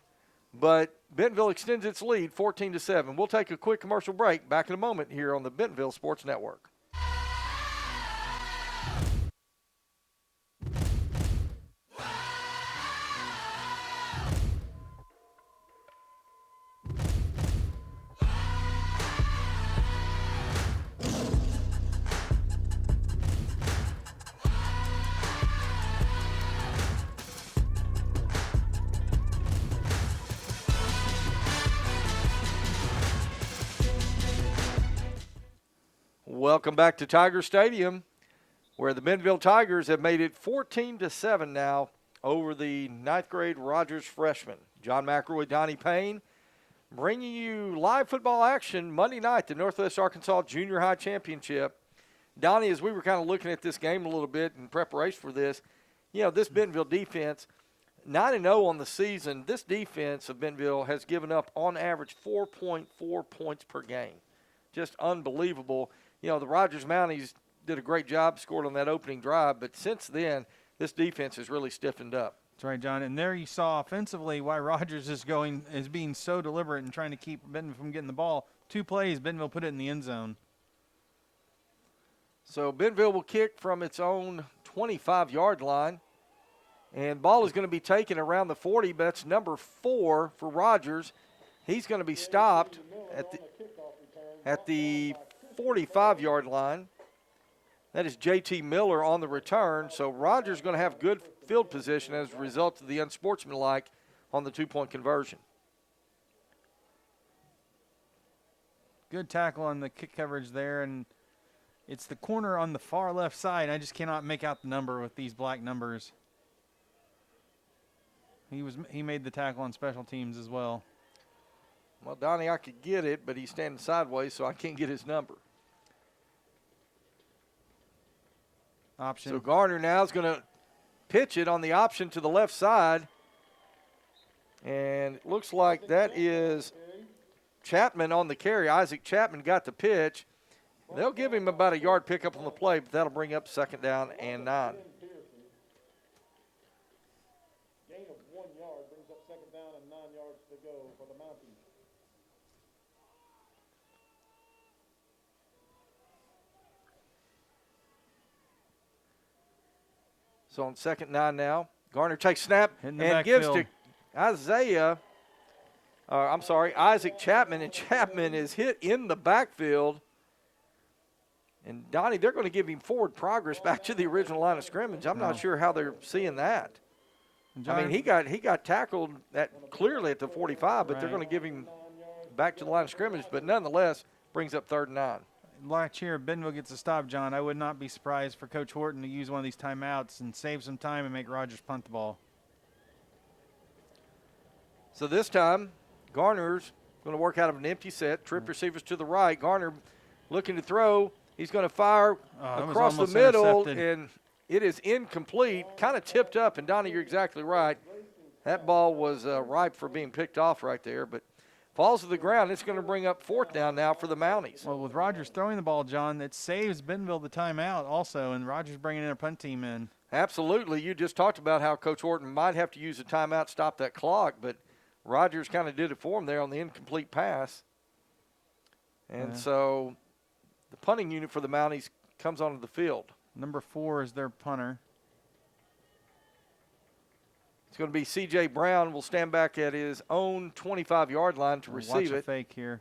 but Bentonville extends its lead 14-7. We'll take a quick commercial break. Back in a moment here on the Bentonville Sports Network. Welcome back to Tiger Stadium, where the Bentonville Tigers have made it 14-7 now over the 9th grade Rogers freshmen. John McElroy, Donnie Payne, bringing you live football action Monday night, the Northwest Arkansas Junior High Championship. Donnie, as we were kind of looking at this game a little bit in preparation for this, this Bentonville defense, 9-0 on the season. This defense of Bentonville has given up on average 4.4 points per game. Just unbelievable. The Rogers Mounties did a great job, scored on that opening drive, but since then, this defense has really stiffened up. That's right, John. And there you saw offensively why Rogers is being so deliberate and trying to keep Bentonville from getting the ball. 2 plays, Bentonville put it in the end zone. So Bentonville will kick from its own 25-yard line, and ball is going to be taken around the 40, but that's number 4 for Rogers. He's going to be stopped at the 45-yard line. That is J.T. Miller on the return. So Rogers going to have good field position as a result of the unsportsmanlike on the 2-point conversion. Good tackle on the kick coverage there, and it's the corner on the far left side. I just cannot make out the number with these black numbers. He made the tackle on special teams as well. Well, Donnie, I could get it, but he's standing sideways, so I can't get his number. Option. So Garner now is going to pitch it on the option to the left side. And it looks like that is Chapman on the carry. Isaac Chapman got the pitch. They'll give him about a yard pickup on the play, but that'll bring up 2nd down and 9. Gain of 1 yard brings up 2nd down and 9 yards to go for the Mounties. So on 2nd 9 now, Garner takes snap and gives to Isaac Chapman, and Chapman is hit in the backfield. And, Donnie, they're going to give him forward progress back to the original line of scrimmage. I'm not sure how they're seeing that. I mean, he got tackled clearly at the 45, but they're going to give him back to the line of scrimmage. But nonetheless, brings up 3rd and 9. Last year, Bentonville gets a stop, John. I would not be surprised for Coach Horton to use one of these timeouts and save some time and make Rogers punt the ball. So this time, Garner's going to work out of an empty set. Trip receivers to the right. Garner looking to throw. He's going to fire across the middle, and it is incomplete. Kind of tipped up, and Donnie, you're exactly right. That ball was ripe for being picked off right there, but falls to the ground. It's going to bring up 4th down now for the Mounties. Well, with Rogers throwing the ball, John, it saves Bentonville the timeout also, and Rogers bringing in a punt team in. Absolutely. You just talked about how Coach Horton might have to use a timeout to stop that clock, but Rogers kind of did it for him there on the incomplete pass. And so the punting unit for the Mounties comes onto the field. Number 4 is their punter. It's going to be C.J. Brown will stand back at his own 25-yard line to receive it. Watch a fake here.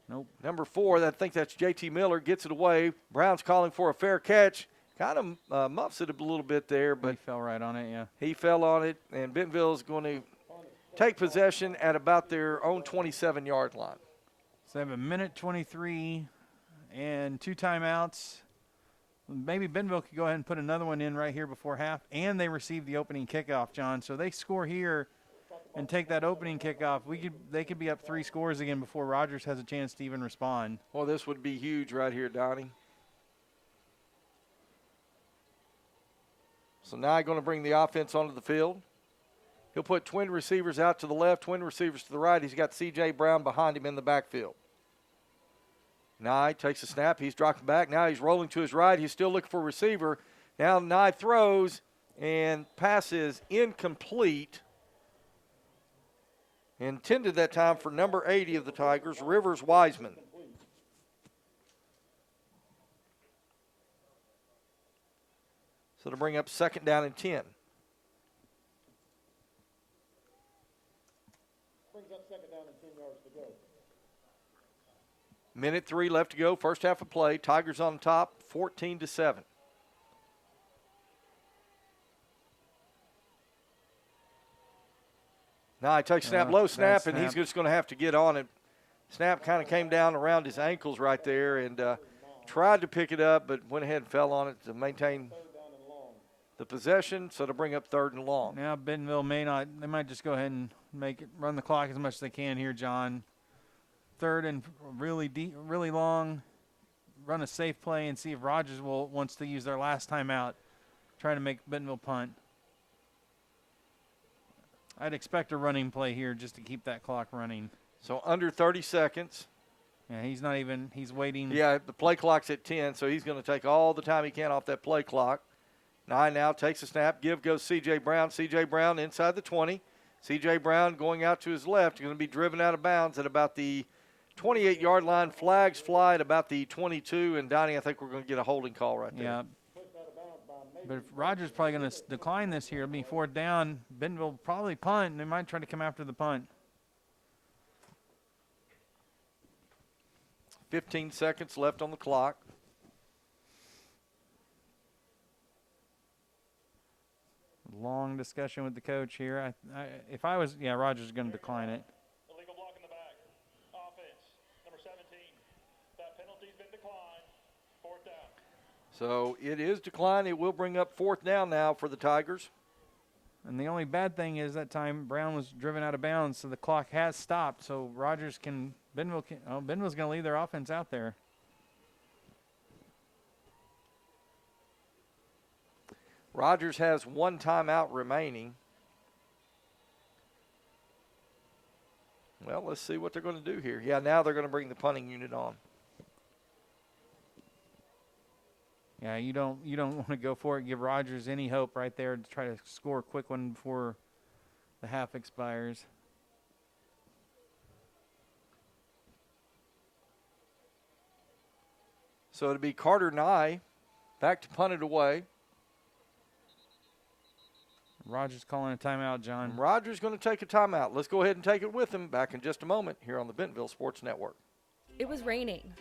Nope. Number 4, I think that's J.T. Miller, gets it away. Brown's calling for a fair catch. Kind of muffs it a little bit there, but he fell right on it, yeah. He fell on it, and Bentonville is going to take possession at about their own 27-yard line. So they have a minute 23 and 2 timeouts. Maybe Bentonville could go ahead and put another one in right here before half, and they receive the opening kickoff, John. So they score here and take that opening kickoff. They could be up 3 scores again before Rogers has a chance to even respond. Well, this would be huge right here, Donnie. So now going to bring the offense onto the field. He'll put twin receivers out to the left, twin receivers to the right. He's got C.J. Brown behind him in the backfield. Nye takes a snap. He's dropping back. Now he's rolling to his right. He's still looking for a receiver. Now Nye throws, and pass is incomplete. Intended that time for number 80 of the Tigers, Rivers Wiseman. So to bring up 2nd down and 10. Brings up 2nd down and 10 yards to go. Minute 3 left to go, first half of play. Tigers on top, 14-7. Now he takes snap, low snap, and he's just going to have to get on it. Snap kind of came down around his ankles right there, and tried to pick it up, but went ahead and fell on it to maintain the possession, so to bring up 3rd and long. Now Bentonville they might just go ahead and run the clock as much as they can here, John. 3rd and really deep, really long. Run a safe play and see if Rogers wants to use their last timeout, try to make Bentonville punt. I'd expect a running play here just to keep that clock running. So under 30 seconds. Yeah, he's waiting. Yeah, the play clock's at 10, so he's going to take all the time he can off that play clock. Nye now takes a snap. Give goes C.J. Brown. C.J. Brown inside the 20. C.J. Brown going out to his left, going to be driven out of bounds at about the 28-yard line. Flags fly at about the 22, and Donnie, I think we're going to get a holding call right there. Yeah. But if Rogers probably going to decline this here, it'll be 4th down. Bentonville will probably punt, and they might try to come after the punt. 15 seconds left on the clock. Long discussion with the coach here. If I was, Rogers is going to decline it. Illegal block in the back. Offense, number 17. That penalty's been declined. 4th down. So it is declined. It will bring up 4th down now for the Tigers. And the only bad thing is that time Brown was driven out of bounds, so the clock has stopped. So Bentonville's going to leave their offense out there. Rogers has 1 timeout remaining. Well, let's see what they're going to do here. Yeah, now they're going to bring the punting unit on. Yeah, you don't want to go for it. Give Rogers any hope right there to try to score a quick one before the half expires. So it'll be Carter Nye back to punt it away. Rogers calling a timeout, John. Rogers going to take a timeout. Let's go ahead and take it with him. Back in just a moment here on the Bentonville Sports Network. It was raining.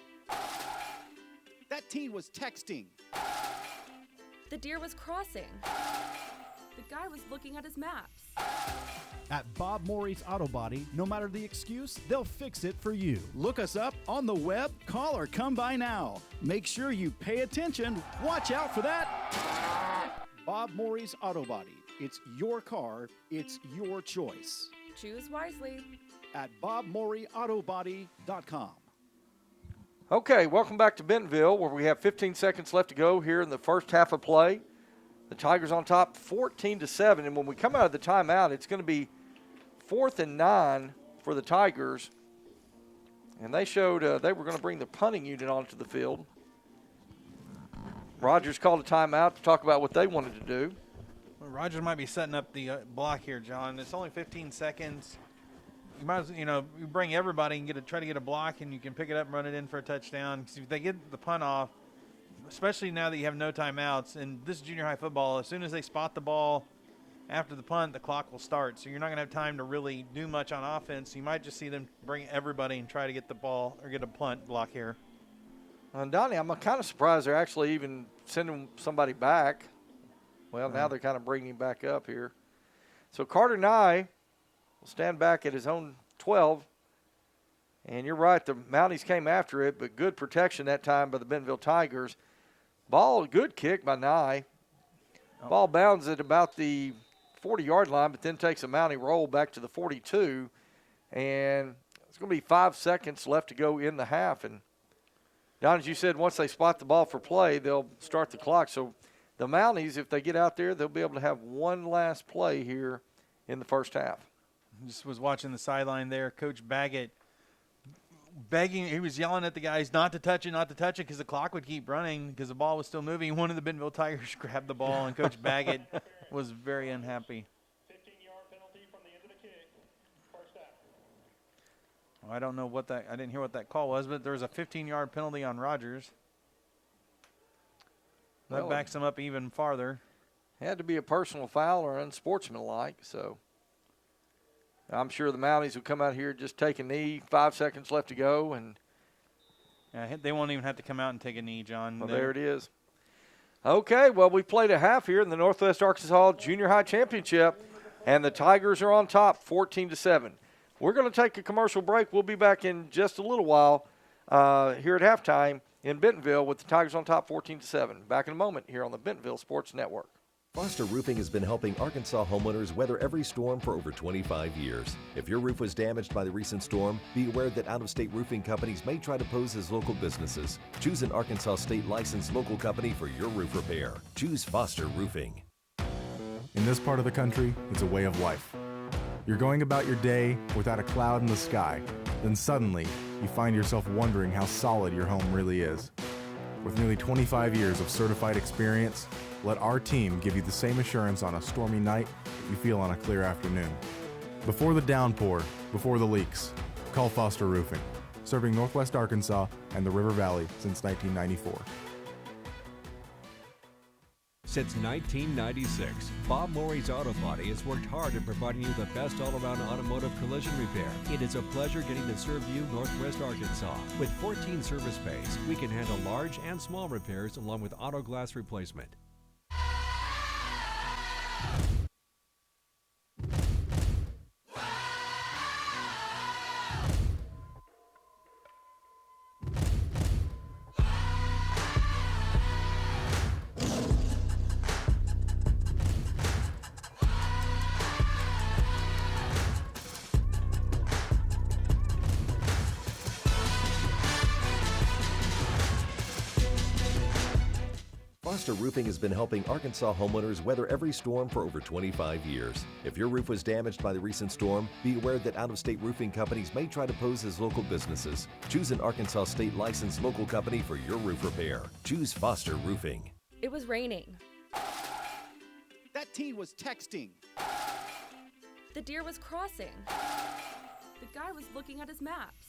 That teen was texting. The deer was crossing. The guy was looking at his maps. At Bob Morey's Auto Body, no matter the excuse, they'll fix it for you. Look us up on the web, call or come by now. Make sure you pay attention. Watch out for that. Bob Morey's Auto Body. It's your car. It's your choice. Choose wisely. At BobMoreyAutoBody.com. Okay, welcome back to Bentonville, where we have 15 seconds left to go here in the first half of play. The Tigers on top 14-7, and when we come out of the timeout, it's going to be 4th and 9 for the Tigers. And they showed they were going to bring the punting unit onto the field. Rogers called a timeout to talk about what they wanted to do. Well, Rogers might be setting up the block here, John. It's only 15 seconds. You might as you bring everybody and try to get a block, and you can pick it up and run it in for a touchdown. Because if they get the punt off, especially now that you have no timeouts, and this is junior high football, as soon as they spot the ball after the punt, the clock will start. So you're not going to have time to really do much on offense. You might just see them bring everybody and try to get the ball or get a punt block here. And Donnie, I'm kind of surprised they're actually even sending somebody back. Well, now they're kind of bringing him back up here. So Carter Nye will stand back at his own 12. And you're right, the Mounties came after it, but good protection that time by the Bentonville Tigers. Ball, good kick by Nye. Ball bounds at about the 40-yard line, but then takes a Mountie roll back to the 42. And it's going to be 5 seconds left to go in the half. And, Don, as you said, once they spot the ball for play, they'll start the clock. So the Mounties, if they get out there, they'll be able to have one last play here in the first half. Just was watching the sideline there. Coach Baggett begging. He was yelling at the guys not to touch it, because the clock would keep running because the ball was still moving. One of the Bentonville Tigers grabbed the ball, and Coach Baggett was very unhappy. 15-yard penalty from the end of the kick. First down. I don't know what that – I didn't hear what that call was, but there was a 15-yard penalty on Rogers. That backs him up even farther. Had to be a personal foul or unsportsmanlike, so I'm sure the Mounties will come out here, just take a knee, 5 seconds left to go, and they won't even have to come out and take a knee, John. Well, there it is. Okay, well, we played a half here in the Northwest Arkansas Junior High Championship, and the Tigers are on top, 14-7. We're going to take a commercial break. We'll be back in just a little while here at halftime in Bentonville with the Tigers on top, 14-7. Back in a moment here on the Bentonville Sports Network. Foster Roofing has been helping Arkansas homeowners weather every storm for over 25 years. If your roof was damaged by the recent storm, be aware that out-of-state roofing companies may try to pose as local businesses. Choose an Arkansas state licensed local company for your roof repair. Choose Foster Roofing. In this part of the country, it's a way of life. You're going about your day without a cloud in the sky. Then suddenly, you find yourself wondering how solid your home really is. With nearly 25 years of certified experience, let our team give you the same assurance on a stormy night that you feel on a clear afternoon. Before the downpour, before the leaks, call Foster Roofing, serving Northwest Arkansas and the River Valley since 1994. Since 1996, Bob Morey's Auto Body has worked hard at providing you the best all-around automotive collision repair. It is a pleasure getting to serve you Northwest Arkansas. With 14 service bays, we can handle large and small repairs along with auto glass replacement. Foster Roofing has been helping Arkansas homeowners weather every storm for over 25 years. If your roof was damaged by the recent storm, be aware that out-of-state roofing companies may try to pose as local businesses. Choose an Arkansas state licensed local company for your roof repair. Choose Foster Roofing. It was raining. That teen was texting. The deer was crossing. The guy was looking at his maps.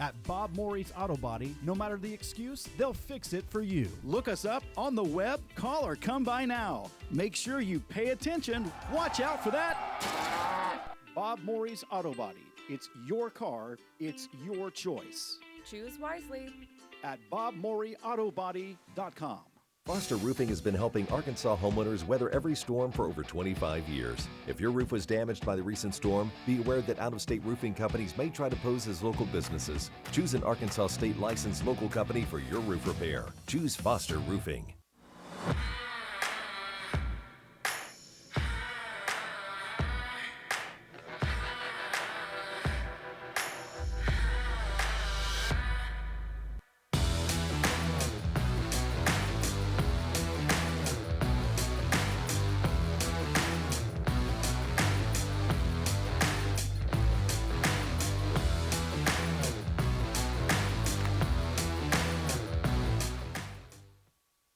At Bob Morey's Auto Body, no matter the excuse, they'll fix it for you. Look us up on the web, call or come by now. Make sure you pay attention. Watch out for that. Bob Morey's Auto Body. It's your car. It's your choice. Choose wisely. At BobMoreyAutoBody.com. Foster Roofing has been helping Arkansas homeowners weather every storm for over 25 years. If your roof was damaged by the recent storm, be aware that out-of-state roofing companies may try to pose as local businesses. Choose an Arkansas state licensed local company for your roof repair. Choose Foster Roofing.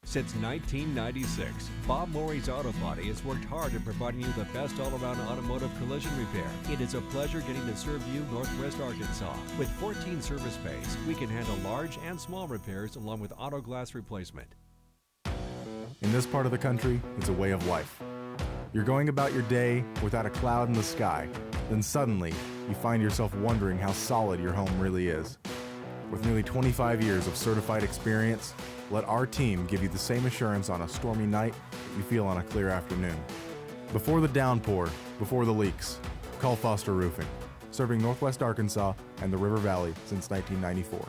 Since 1996, Bob Morey's Auto Body has worked hard at providing you the best all-around automotive collision repair. It is a pleasure getting to serve you Northwest Arkansas. With 14 service bays, we can handle large and small repairs along with auto glass replacement. In this part of the country, it's a way of life. You're going about your day without a cloud in the sky. Then suddenly, you find yourself wondering how solid your home really is. With nearly 25 years of certified experience, let our team give you the same assurance on a stormy night that you feel on a clear afternoon. Before the downpour, before the leaks, call Foster Roofing, serving Northwest Arkansas and the River Valley since 1994.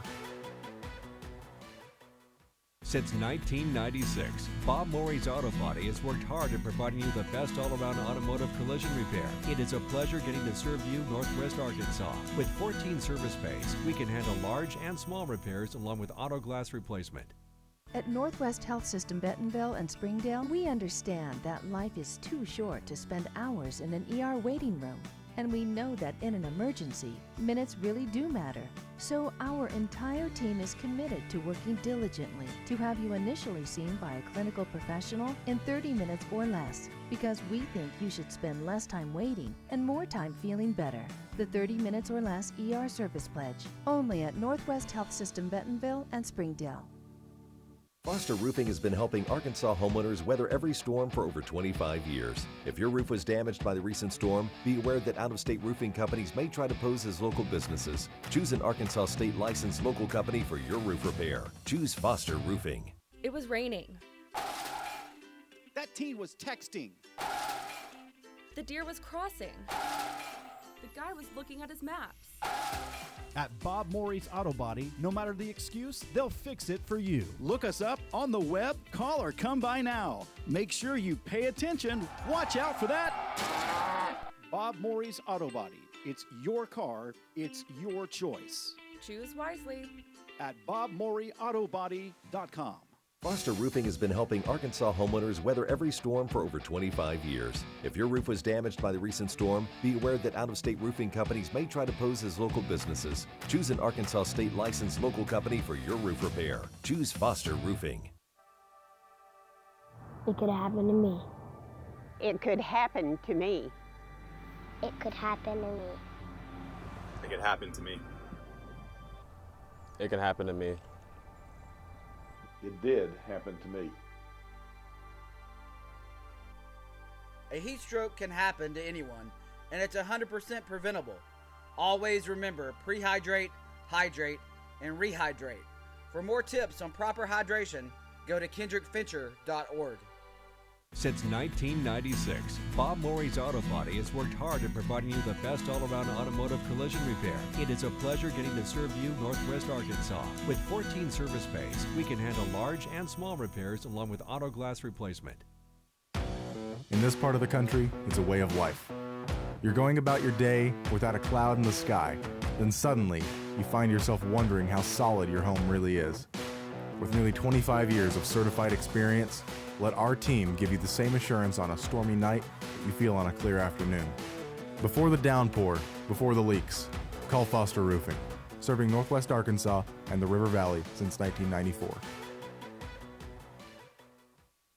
Since 1996, Bob Morey's Auto Body has worked hard at providing you the best all-around automotive collision repair. It is a pleasure getting to serve you Northwest Arkansas. With 14 service bays, we can handle large and small repairs along with auto glass replacement. At Northwest Health System Bentonville and Springdale, we understand that life is too short to spend hours in an ER waiting room. And we know that in an emergency, minutes really do matter. So our entire team is committed to working diligently to have you initially seen by a clinical professional in 30 minutes or less, because we think you should spend less time waiting and more time feeling better. The 30 minutes or less ER service pledge, only at Northwest Health System Bentonville and Springdale. Foster Roofing has been helping Arkansas homeowners weather every storm for over 25 years. If your roof was damaged by the recent storm, be aware that out-of-state roofing companies may try to pose as local businesses. Choose an Arkansas state licensed local company for your roof repair. Choose Foster Roofing. It was raining. That teen was texting. The deer was crossing. The guy was looking at his maps. At Bob Morey's Auto Body, no matter the excuse, they'll fix it for you. Look us up on the web, call or come by now. Make sure you pay attention. Watch out for that. Bob Morey's Auto Body. It's your car, it's your choice. Choose wisely. At BobMoreyAutoBody.com. Foster Roofing has been helping Arkansas homeowners weather every storm for over 25 years. If your roof was damaged by the recent storm, be aware that out-of-state roofing companies may try to pose as local businesses. Choose an Arkansas state licensed local company for your roof repair. Choose Foster Roofing. It could happen to me. It could happen to me. It could happen to me. It could happen to me. It could happen to me. It did happen to me. A heat stroke can happen to anyone, and it's 100% preventable. Always remember, prehydrate, hydrate, and rehydrate. For more tips on proper hydration, go to kendrickfincher.org. Since 1996, Bob Morey's Auto Body has worked hard at providing you the best all-around automotive collision repair. It is a pleasure getting to serve you Northwest Arkansas. With 14 service bays, we can handle large and small repairs along with auto glass replacement. In this part of the country, it's a way of life. You're going about your day without a cloud in the sky. Then suddenly, you find yourself wondering how solid your home really is. With nearly 25 years of certified experience, let our team give you the same assurance on a stormy night that you feel on a clear afternoon. Before the downpour, before the leaks, call Foster Roofing, serving Northwest Arkansas and the River Valley since 1994.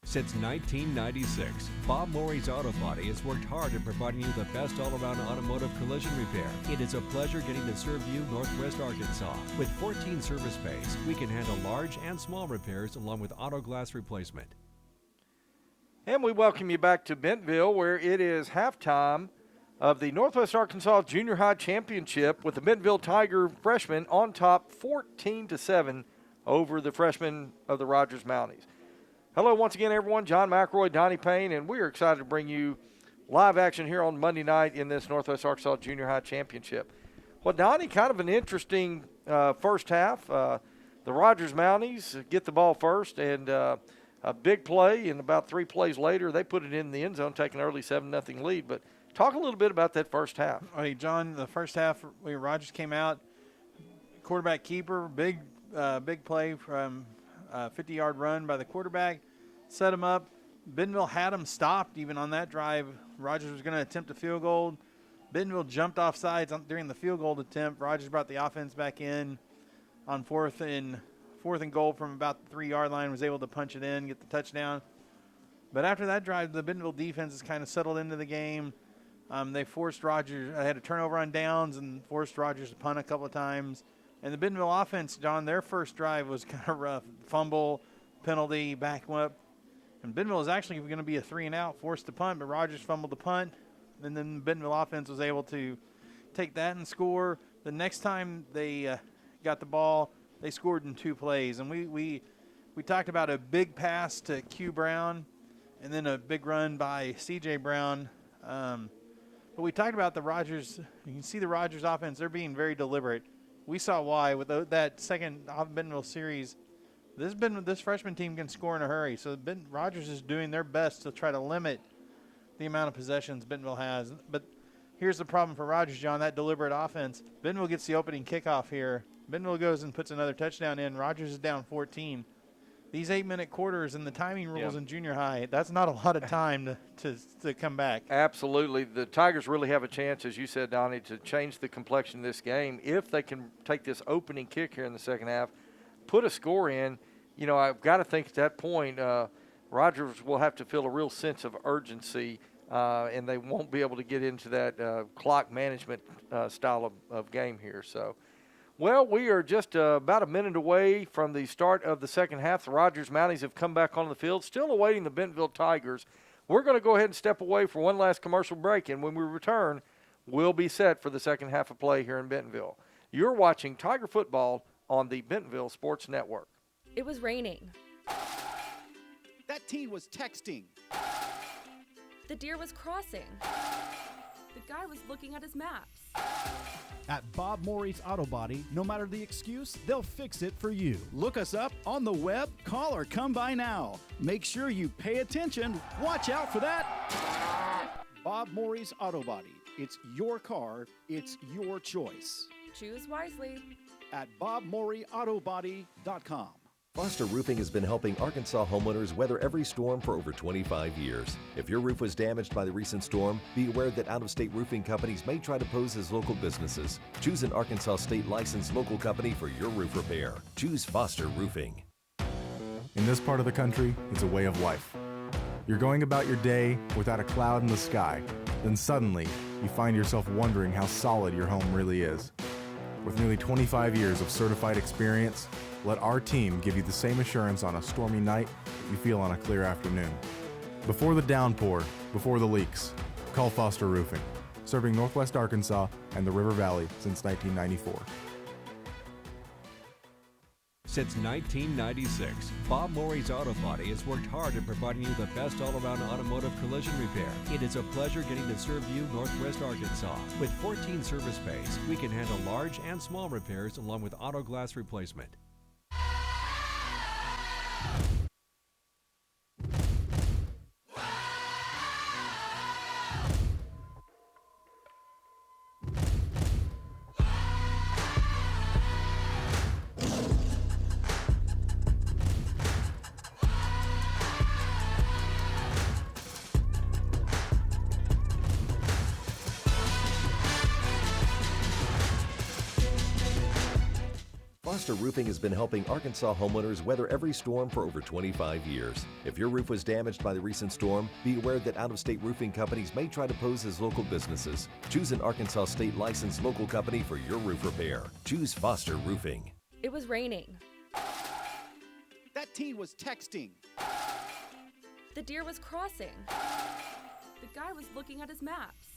Since 1996, Bob Morey's Auto Body has worked hard at providing you the best all-around automotive collision repair. It is a pleasure getting to serve you Northwest Arkansas. With 14 service bays, we can handle large and small repairs along with auto glass replacement. And we welcome you back to Bentonville, where it is halftime of the Northwest Arkansas Junior High Championship with the Bentonville Tiger freshmen on top 14-7 over the freshmen of the Rogers Mounties. Hello once again, everyone. John McElroy, Donnie Payne, and we are excited to bring you live action here on Monday night in this Northwest Arkansas Junior High Championship. Well, Donnie, kind of an interesting first half. The Rogers Mounties get the ball first, and a big play, and about 3 plays later, they put it in the end zone, taking an early 7-0 lead. But talk a little bit about that first half. Hey, John, the first half, Rogers came out, quarterback keeper, big play from 50-yard run by the quarterback, set him up. Bentonville had him stopped even on that drive. Rogers was going to attempt a field goal. Bentonville jumped off sides during the field goal attempt. Rogers brought the offense back in on fourth and goal from about the 3-yard line, was able to punch it in, get the touchdown. But after that drive, the Bentonville defense has kind of settled into the game. They forced Rogers, had a turnover on downs and forced Rogers to punt a couple of times. And the Bentonville offense, John, their first drive was kind of rough. Fumble, penalty, back up. And Bentonville is actually going to be a 3-and-out, forced to punt, but Rogers fumbled the punt. And then the Bentonville offense was able to take that and score. The next time they got the ball, they scored in 2 plays. And we talked about a big pass to Q Brown and then a big run by C.J. Brown. But we talked about the Rogers. You can see the Rogers offense. They're being very deliberate. We saw why with that second Bentonville series. This freshman team can score in a hurry. So Rogers is doing their best to try to limit the amount of possessions Bentonville has. But here's the problem for Rogers, John, that deliberate offense. Bentonville gets the opening kickoff here. Bentonville goes and puts another touchdown in. Rogers is down 14. these 8-minute quarters and the timing rules Yeah. in junior high, that's not a lot of time to come back. Absolutely. The Tigers really have a chance, as you said, Donnie, to change the complexion of this game if they can take this opening kick here in the second half, put a score in. You know, I've got to think at that point Rogers will have to feel a real sense of urgency, and they won't be able to get into that clock management style of game here. So, well, we are just about a minute away from the start of the second half. The Rogers Mounties have come back onto the field, still awaiting the Bentonville Tigers. We're going to go ahead and step away for one last commercial break, and when we return, we'll be set for the second half of play here in Bentonville. You're watching Tiger Football on the Bentonville Sports Network. It was raining. That teen was texting. The deer was crossing. The guy was looking at his maps. At Bob Morey's Auto Body, no matter the excuse, they'll fix it for you. Look us up on the web, call or come by now. Make sure you pay attention. Watch out for that. Bob Morey's Auto Body. It's your car. It's your choice. Choose wisely. At BobMoreyAutoBody.com. Foster Roofing has been helping Arkansas homeowners weather every storm for over 25 years. If your roof was damaged by the recent storm, be aware that out-of-state roofing companies may try to pose as local businesses. Choose an Arkansas state-licensed local company for your roof repair. Choose Foster Roofing. In this part of the country, it's a way of life. You're going about your day without a cloud in the sky. Then suddenly, you find yourself wondering how solid your home really is. With nearly 25 years of certified experience, let our team give you the same assurance on a stormy night that you feel on a clear afternoon. Before the downpour, before the leaks, call Foster Roofing, serving Northwest Arkansas and the River Valley since 1994. Since 1996, Bob Morey's Auto Body has worked hard at providing you the best all-around automotive collision repair. It is a pleasure getting to serve you Northwest Arkansas. With 14 service bays, we can handle large and small repairs along with auto glass replacement. Foster Roofing has been helping Arkansas homeowners weather every storm for over 25 years. If your roof was damaged by the recent storm, be aware that out-of-state roofing companies may try to pose as local businesses. Choose an Arkansas state-licensed local company for your roof repair. Choose Foster Roofing. It was raining. That teen was texting. The deer was crossing. The guy was looking at his maps.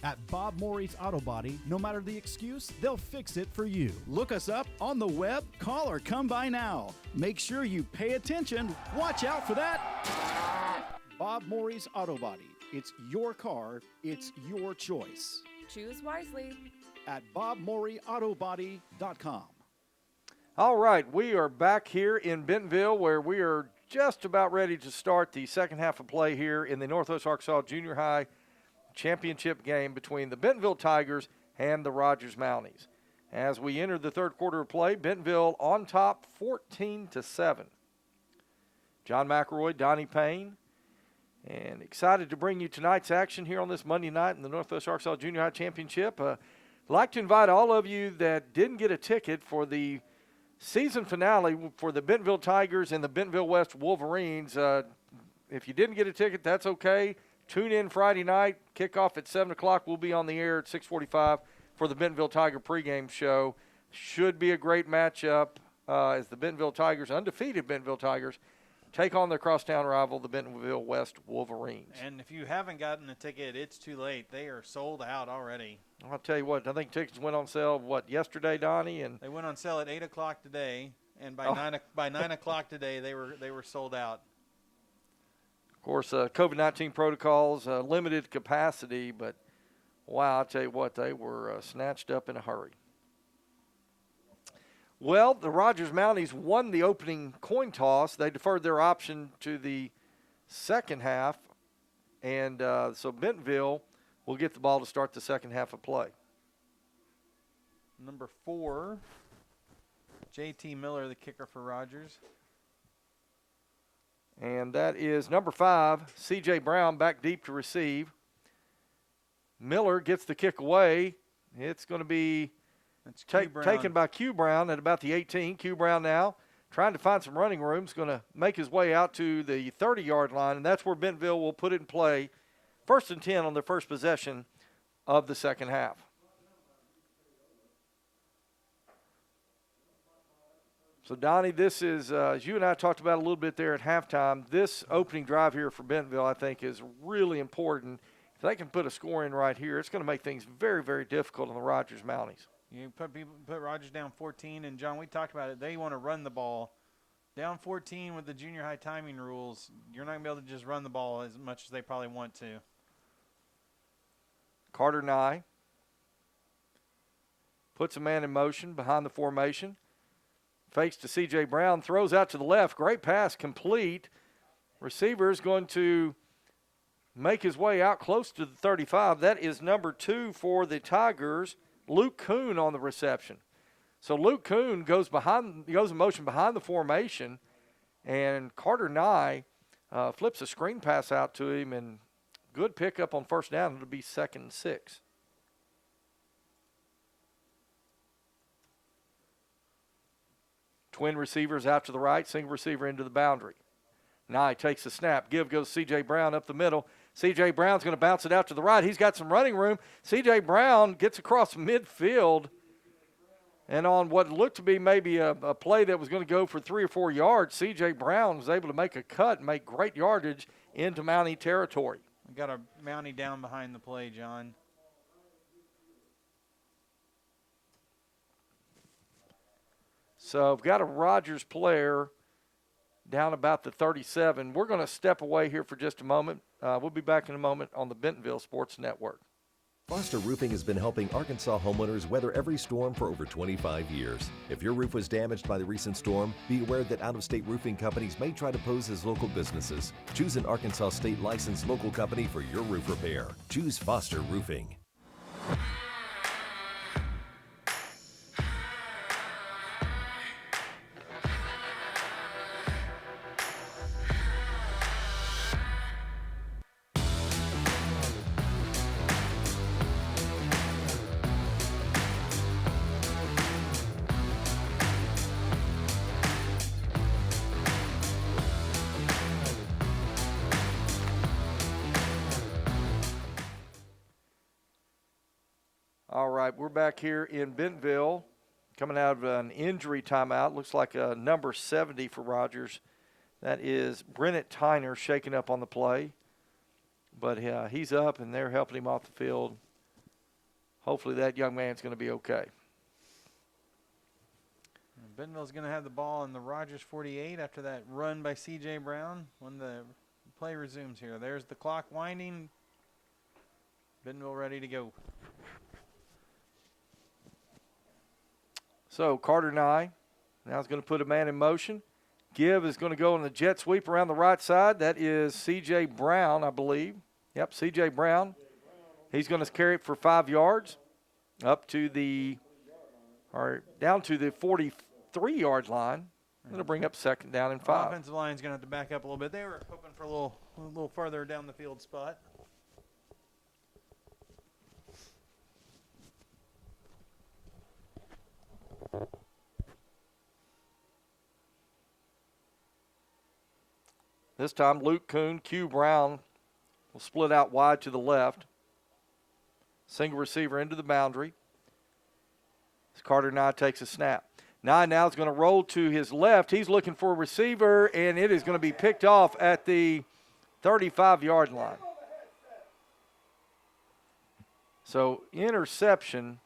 At Bob Morey's Auto Body, no matter the excuse, they'll fix it for you. Look us up on the web, call or come by now. Make sure you pay attention. Watch out for that. Bob Morey's Auto Body. It's your car. It's your choice. Choose wisely. At BobMoreyAutoBody.com. All right, we are back here in Bentonville where we are just about ready to start the second half of play here in the Northwest Arkansas Junior High Championship game between the Bentonville Tigers and the Rogers Mounties. As we enter the third quarter of play, Bentonville on top 14-7. John McElroy, Donnie Payne, and excited to bring you tonight's action here on this Monday night in the Northwest Arkansas Junior High Championship. I'd like to invite all of you that didn't get a ticket for the season finale for the Bentonville Tigers and the Bentonville West Wolverines. If you didn't get a ticket, that's okay. Tune in Friday night, kickoff at 7 o'clock. We'll be on the air at 6:45 for the Bentonville Tiger pregame show. Should be a great matchup as the Bentonville Tigers, undefeated Bentonville Tigers, take on their crosstown rival, the Bentonville West Wolverines. And if you haven't gotten a ticket, it's too late. They are sold out already. I'll tell you what, I think tickets went on sale, yesterday, Donnie? And they went on sale at 8 o'clock today, and by 9 o'clock today, they were sold out. Of course, COVID-19 protocols, limited capacity, but wow, I'll tell you what, they were snatched up in a hurry. Well, the Rogers Mounties won the opening coin toss. They deferred their option to the second half, and so Bentonville will get the ball to start the second half of play. Number 4, J.T. Miller, the kicker for Rogers. And that is number 5, C.J. Brown, back deep to receive. Miller gets the kick away. It's going to be taken by Q Brown at about the 18. Q Brown now trying to find some running room. Is going to make his way out to the 30-yard line, and that's where Bentonville will put it in play. 1st and 10 on their first possession of the second half. So, Donnie, this is, as you and I talked about a little bit there at halftime, this opening drive here for Bentonville, I think, is really important. If they can put a score in right here, it's going to make things very, very difficult on the Rogers Mounties. You put Rogers down 14, and, John, we talked about it. They want to run the ball. Down 14 with the junior high timing rules, you're not going to be able to just run the ball as much as they probably want to. Carter Nye puts a man in motion behind the formation. Fakes to C.J. Brown, throws out to the left. Great pass, complete. Receiver is going to make his way out close to the 35. That is number 2 for the Tigers, Luke Kuhn on the reception. So Luke Kuhn goes in motion behind the formation, and Carter Nye flips a screen pass out to him, and good pickup on first down. It'll be 2nd and 6. Twin receivers out to the right, single receiver into the boundary. Nye takes the snap. Give goes C.J. Brown up the middle. C.J. Brown's going to bounce it out to the right. He's got some running room. C.J. Brown gets across midfield, and on what looked to be maybe a play that was going to go for 3 or 4 yards, C.J. Brown was able to make a cut and make great yardage into Mountie territory. We got a Mountie down behind the play, John. So we've got a Rogers player down about the 37. We're going to step away here for just a moment. We'll be back in a moment on the Bentonville Sports Network. Foster Roofing has been helping Arkansas homeowners weather every storm for over 25 years. If your roof was damaged by the recent storm, be aware that out-of-state roofing companies may try to pose as local businesses. Choose an Arkansas state licensed local company for your roof repair. Choose Foster Roofing. All right, we're back here in Bentonville, coming out of an injury timeout. Looks like a number 70 for Rogers. That is Brennett Tyner shaking up on the play. But he's up, and they're helping him off the field. Hopefully that young man's going to be okay. Bentonville's going to have the ball in the Rogers 48 after that run by C.J. Brown when the play resumes here. There's the clock winding. Bentonville ready to go. So Carter Nye now is going to put a man in motion. Give is going to go on the jet sweep around the right side. That is C.J. Brown, I believe. Yep, C.J. Brown. He's going to carry it for 5 yards up to down to the 43-yard line. It'll bring up 2nd down and 5. Offensive line's going to have to back up a little bit. They were hoping for a little further down the field spot. This time Luke Kuhn, Q Brown will split out wide to the left. Single receiver into the boundary. As Carter Nye takes a snap. Nye now is going to roll to his left. He's looking for a receiver, and it is going to be picked off at the 35-yard line. So interception.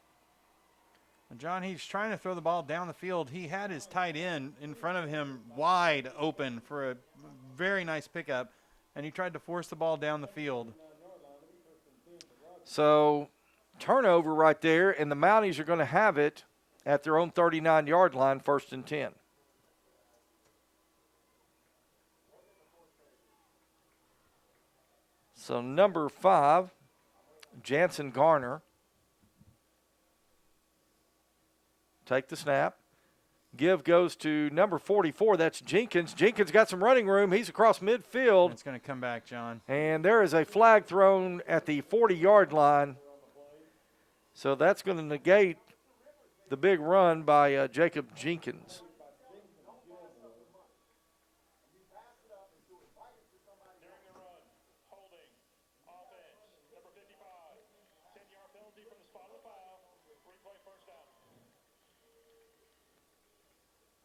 John, he's trying to throw the ball down the field. He had his tight end in front of him wide open for a very nice pickup, and he tried to force the ball down the field. So turnover right there, and the Mounties are going to have it at their own 39-yard line, 1st and 10. So number 5, Jansen Garner. Take the snap. Give goes to number 44. That's Jenkins. Jenkins got some running room. He's across midfield. It's going to come back, John. And there is a flag thrown at the 40-yard line. So that's going to negate the big run by Jacob Jenkins.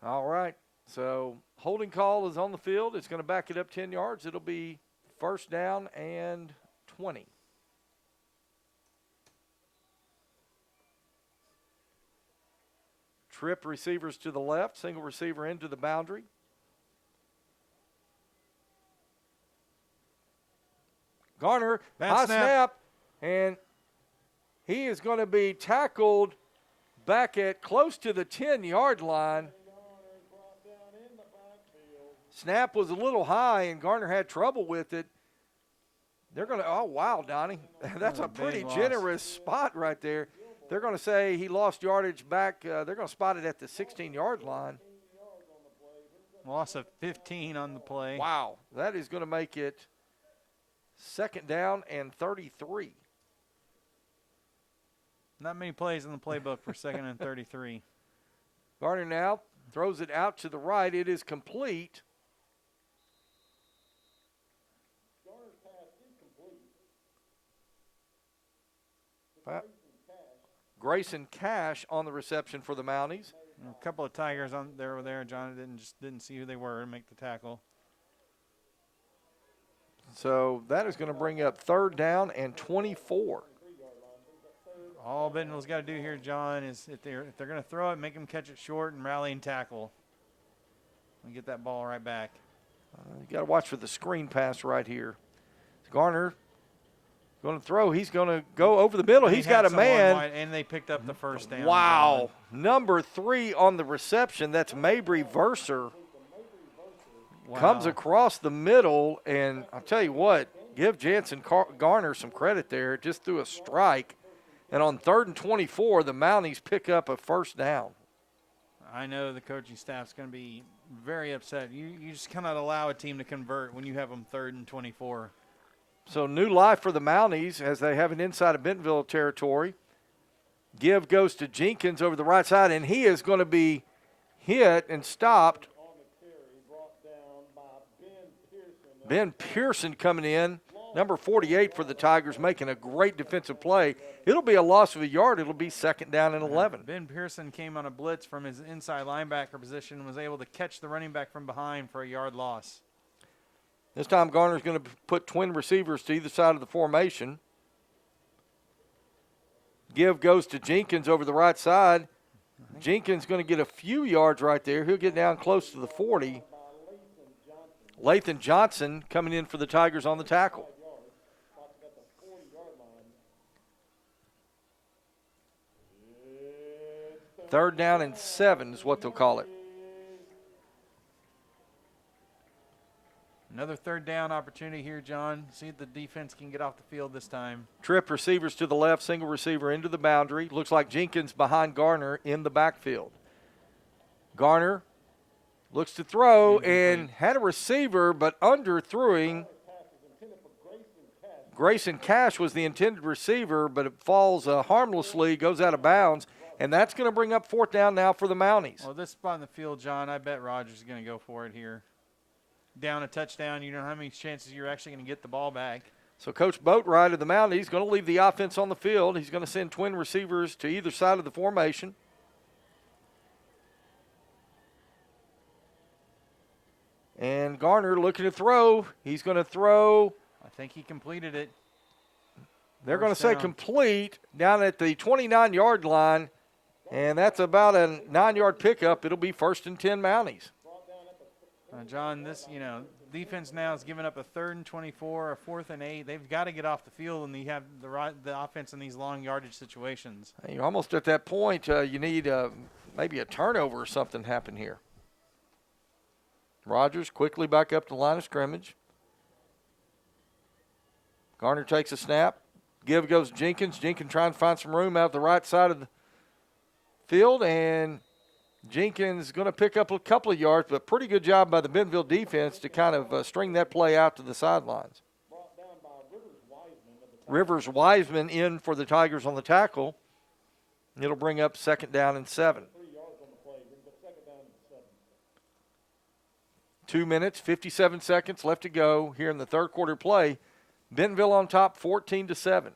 All right, so holding call is on the field. It's going to back it up 10 yards. It'll be first down and 20. Trip receivers to the left, single receiver into the boundary. Garner, high snap, and he is going to be tackled back at close to the 10-yard line. Snap was a little high, and Garner had trouble with it. They're going to, oh, wow, Donnie. That's a pretty generous spot right there. They're going to say he lost yardage back. They're going to spot it at the 16-yard line. Loss of 15 on the play. Wow. That is going to make it second down and 33. Not many plays in the playbook for second and 33. Garner now throws it out to the right. It is complete. Grayson Cash on the reception for the Mounties. A couple of Tigers on there. John didn't see who they were and make the tackle. So that is going to bring up third down and 24. All Bentonville's got to do here, John, is if they're going to throw it, make them catch it short and rally and tackle. And get that ball right back. You got to watch for the screen pass right here. Garner going to throw. He's going to go over the middle. He's got a man. Wide, and they picked up the first down. Wow. Number 3 on the reception. That's Mabry Verser. Wow. Comes across the middle, and I'll tell you what, give Jansen Garner some credit there. Just threw a strike. And on 3rd and 24, the Mounties pick up a first down. I know the coaching staff's going to be very upset. You just cannot allow a team to convert when you have them 3rd and 24. So new life for the Mounties as they have an inside of Bentonville territory. Give goes to Jenkins over the right side, and he is going to be hit and stopped. Ben Pearson coming in, number 48 for the Tigers, making a great defensive play. It'll be a loss of a yard. It'll be second down and 11. Ben Pearson came on a blitz from his inside linebacker position and was able to catch the running back from behind for a yard loss. This time Garner's going to put twin receivers to either side of the formation. Give goes to Jenkins over the right side. Jenkins going to get a few yards right there. He'll get down close to the 40. Lathan Johnson coming in for the Tigers on the tackle. Third down and 7 is what they'll call it. Another third down opportunity here, John. See if the defense can get off the field this time. Trip receivers to the left, single receiver into the boundary. Looks like Jenkins behind Garner in the backfield. Garner looks to throw and had a receiver, but underthrowing. Grayson Cash was the intended receiver, but it falls harmlessly, goes out of bounds, and that's going to bring up fourth down now for the Mounties. Well, this spot in the field, John, I bet Rogers is going to go for it here. Down a touchdown, you know how many chances you're actually going to get the ball back. So Coach Boatwright of the Mounties is going to leave the offense on the field. He's going to send twin receivers to either side of the formation. And Garner looking to throw. He's going to throw. I think he completed it. They're going to say complete down at the 29-yard line, and that's about a 9-yard pickup. It'll be first and 10 Mounties. John, this, defense now has given up a 3rd and 24, a 4th and 8. They've got to get off the field when they have the offense in these long yardage situations. You're almost at that point. You need maybe a turnover or something happen here. Rogers quickly back up to the line of scrimmage. Garner takes a snap. Give goes Jenkins. Jenkins trying to find some room out the right side of the field, and Jenkins going to pick up a couple of yards, but pretty good job by the Bentonville defense to kind of string that play out to the sidelines. Rivers Wiseman in for the Tigers on the tackle. It'll bring up 2nd down and 7. 2 minutes, 57 seconds left to go here in the third quarter play. Bentonville on top, 14-7.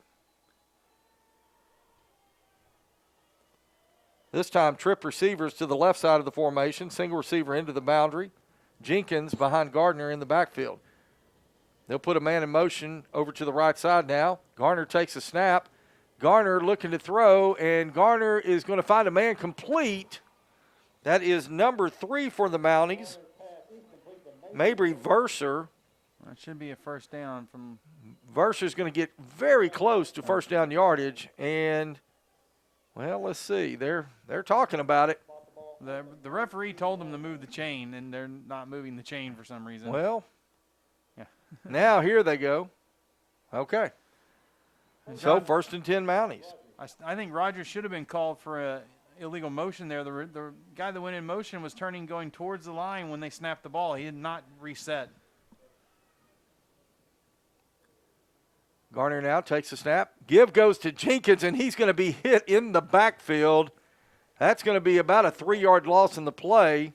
This time, trip receivers to the left side of the formation. Single receiver into the boundary. Jenkins behind Gardner in the backfield. They'll put a man in motion over to the right side now. Garner takes a snap. Garner looking to throw, and Garner is going to find a man complete. That is number 3 for the Mounties. Mabry Verser. That should be a first down from. Verser's going to get very close to first down yardage, and, well, let's see. They're talking about it. The referee told them to move the chain, and they're not moving the chain for some reason. Well, yeah. Now here they go. Okay. So 1st and 10 Mounties. I think Rogers should have been called for a illegal motion there. The guy that went in motion was going towards the line when they snapped the ball. He did not reset. Garner now takes a snap. Give goes to Jenkins, and he's going to be hit in the backfield. That's going to be about a 3-yard loss in the play.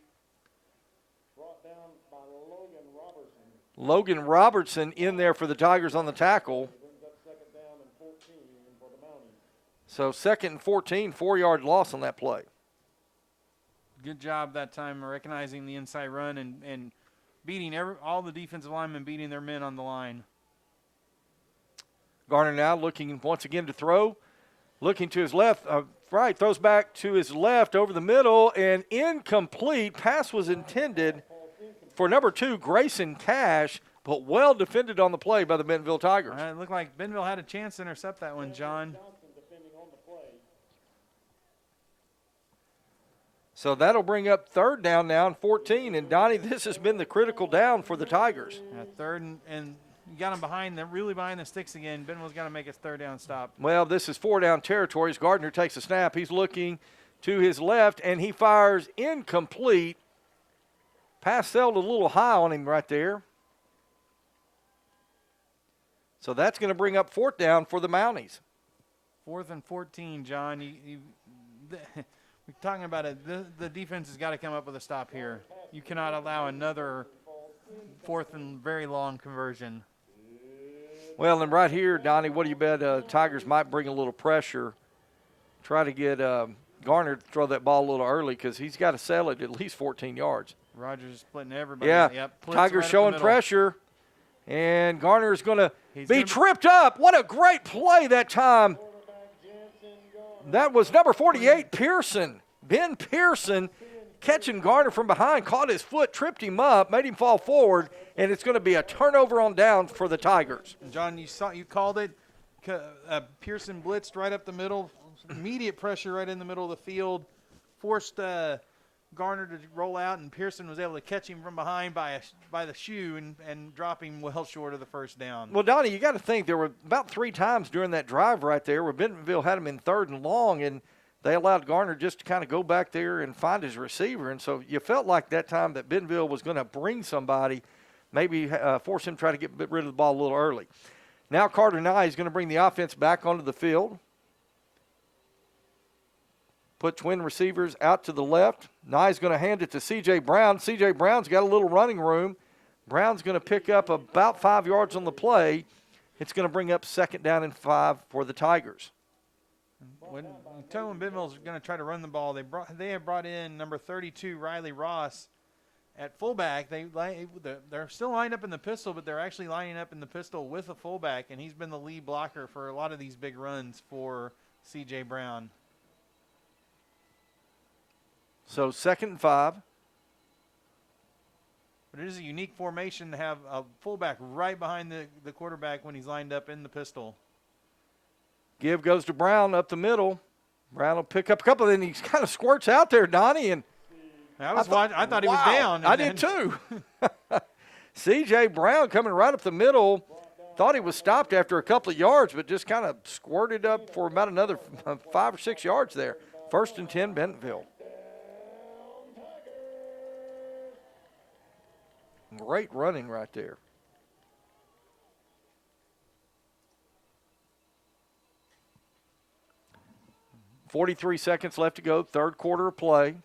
Brought down by Logan Robertson in there for the Tigers on the tackle. Brings up 2nd down and 14 for the Mounties. So 2nd and 14, 4-yard loss on that play. Good job that time recognizing the inside run and beating all the defensive linemen, beating their men on the line. Garner now looking once again to throw. Looking to his left, right, throws back to his left over the middle, and incomplete. Pass was intended for number 2, Grayson Cash, but well defended on the play by the Bentonville Tigers. It looked like Bentonville had a chance to intercept that one, John. So that'll bring up 3rd down now and 14. And, Donnie, this has been the critical down for the Tigers. 3rd and you got them really behind the sticks again. Bentonville's got to make a 3rd down stop. Well, this is 4-down territory as Gardner takes a snap. He's looking to his left, and he fires incomplete. Pass sailed a little high on him right there. So that's going to bring up 4th down for the Mounties. 4th and 14, John. We're talking about it. The defense has got to come up with a stop here. You cannot allow another 4th and very long conversion. Well, and right here, Donnie, what do you bet Tigers might bring a little pressure, try to get Garner to throw that ball a little early because he's got to sell it at least 14 yards. Rogers is splitting everybody. Yeah, yep. Tigers right showing pressure, and Garner is going to be tripped up. What a great play that time. That was number 48, Pearson. Ben Pearson catching Garner from behind, caught his foot, tripped him up, made him fall forward, and it's going to be a turnover on down for the Tigers. John, you called it. Pearson blitzed right up the middle, immediate pressure right in the middle of the field, forced Garner to roll out, and Pearson was able to catch him from behind by the shoe and drop him well short of the 1st down. Well, Donnie, you got to think there were about 3 times during that drive right there where Bentonville had him in 3rd and long, and they allowed Garner just to kind of go back there and find his receiver. And so you felt like that time that Bentonville was going to bring somebody, maybe force him to try to get rid of the ball a little early. Now Carter Nye is going to bring the offense back onto the field. Put twin receivers out to the left. Nye's going to hand it to C.J. Brown. C.J. Brown's got a little running room. Brown's going to pick up about 5 yards on the play. It's going to bring up 2nd down and 5 for the Tigers. When Bentonville's going to try to run the ball, they have brought in number 32, Riley Ross, at fullback. They're still lined up in the pistol, but they're actually lining up in the pistol with a fullback, and he's been the lead blocker for a lot of these big runs for C.J. Brown. So 2nd and 5. But it is a unique formation to have a fullback right behind the quarterback when he's lined up in the pistol. Give goes to Brown up the middle. Brown will pick up a couple, and he kind of squirts out there, Donnie. And I thought he was down. I did too. C.J. Brown coming right up the middle. Thought he was stopped after a couple of yards, but just kind of squirted up for about another 5 or 6 yards there. 1st and 10, Bentonville. Great running right there. .43 seconds left to go, third quarter of play.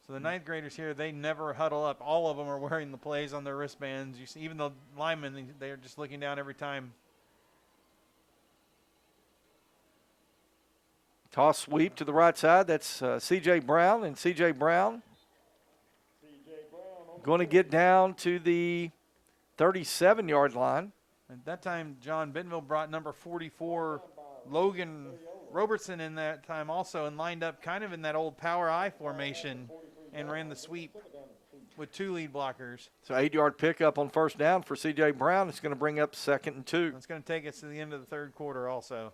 So the ninth graders here, they never huddle up. All of them are wearing the plays on their wristbands. You see, even the linemen, they're just looking down every time. Toss sweep to the right side. That's C.J. Brown, and C.J. Brown going to get down to the 37-yard line. At that time, John Bentonville brought number 44, Logan Robertson, in that time also, and lined up kind of in that old power I formation and ran the sweep with 2 lead blockers. So 8-yard pickup on first down for C.J. Brown. It's going to bring up 2nd and 2. It's going to take us to the end of the third quarter also.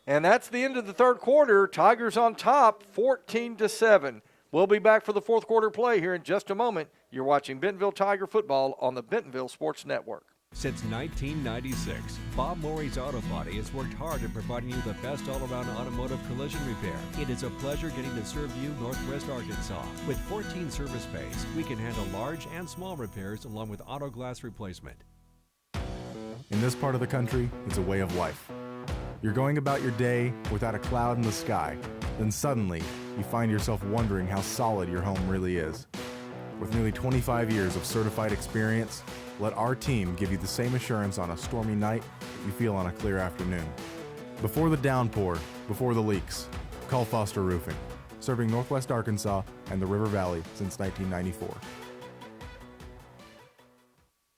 And that's the end of the third quarter. Tigers on top, 14-7. We'll be back for the fourth quarter play here in just a moment. You're watching Bentonville Tiger football on the Bentonville Sports Network. Since 1996, Bob Morey's Auto Body has worked hard in providing you the best all-around automotive collision repair. It is a pleasure getting to serve you Northwest Arkansas. With 14 service bays, we can handle large and small repairs along with auto glass replacement. In this part of the country, it's a way of life. You're going about your day without a cloud in the sky. Then suddenly, you find yourself wondering how solid your home really is. With nearly 25 years of certified experience, let our team give you the same assurance on a stormy night you feel on a clear afternoon. Before the downpour, before the leaks, call Foster Roofing, serving Northwest Arkansas and the River Valley since 1994.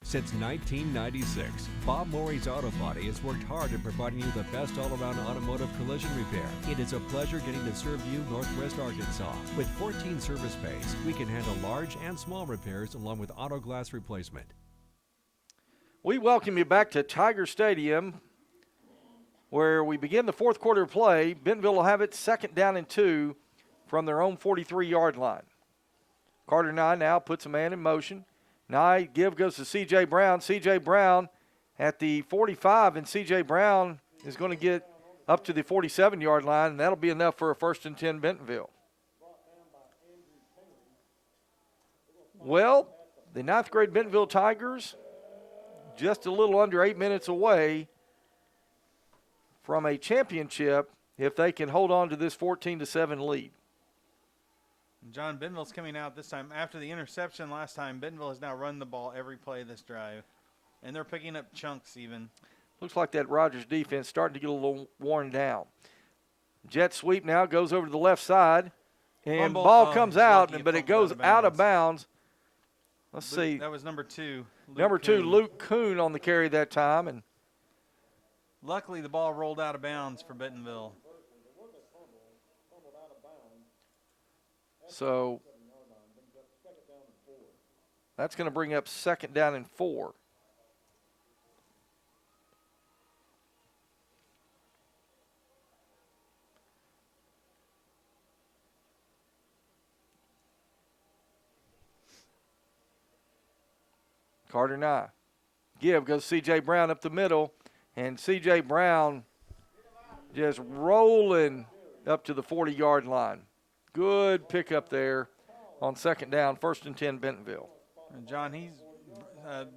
Since 1996, Bob Morey's Auto Body has worked hard in providing you the best all-around automotive collision repair. It is a pleasure getting to serve you Northwest Arkansas. With 14 service bays, we can handle large and small repairs along with auto glass replacement. We welcome you back to Tiger Stadium, where we begin the fourth quarter play. Bentonville will have it 2nd down and 2 from their own 43-yard line. Carter Nye now puts a man in motion. Nye, give goes to C.J. Brown. C.J. Brown at the 45, and C.J. Brown is going to get up to the 47-yard line, and that'll be enough for a 1st and 10 Bentonville. Well, the 9th grade Bentonville Tigers just a little under 8 minutes away from a championship if they can hold on to this 14-7 lead. John Bentonville's coming out this time. After the interception last time, Bentonville has now run the ball every play this drive. And they're picking up chunks even. Looks like that Rogers defense starting to get a little worn down. Jet sweep now goes over to the left side. And ball comes out, but it goes out of bounds. Let's see. That was number 2. Number 2, Luke Kuhn on the carry that time. And luckily, the ball rolled out of bounds for Bentonville. So that's going to bring up 2nd down and 4. Carter Nye. Give goes C.J. Brown up the middle, and C.J. Brown just rolling up to the 40-yard line. Good pickup there on 2nd down, 1st and 10 Bentonville. And John,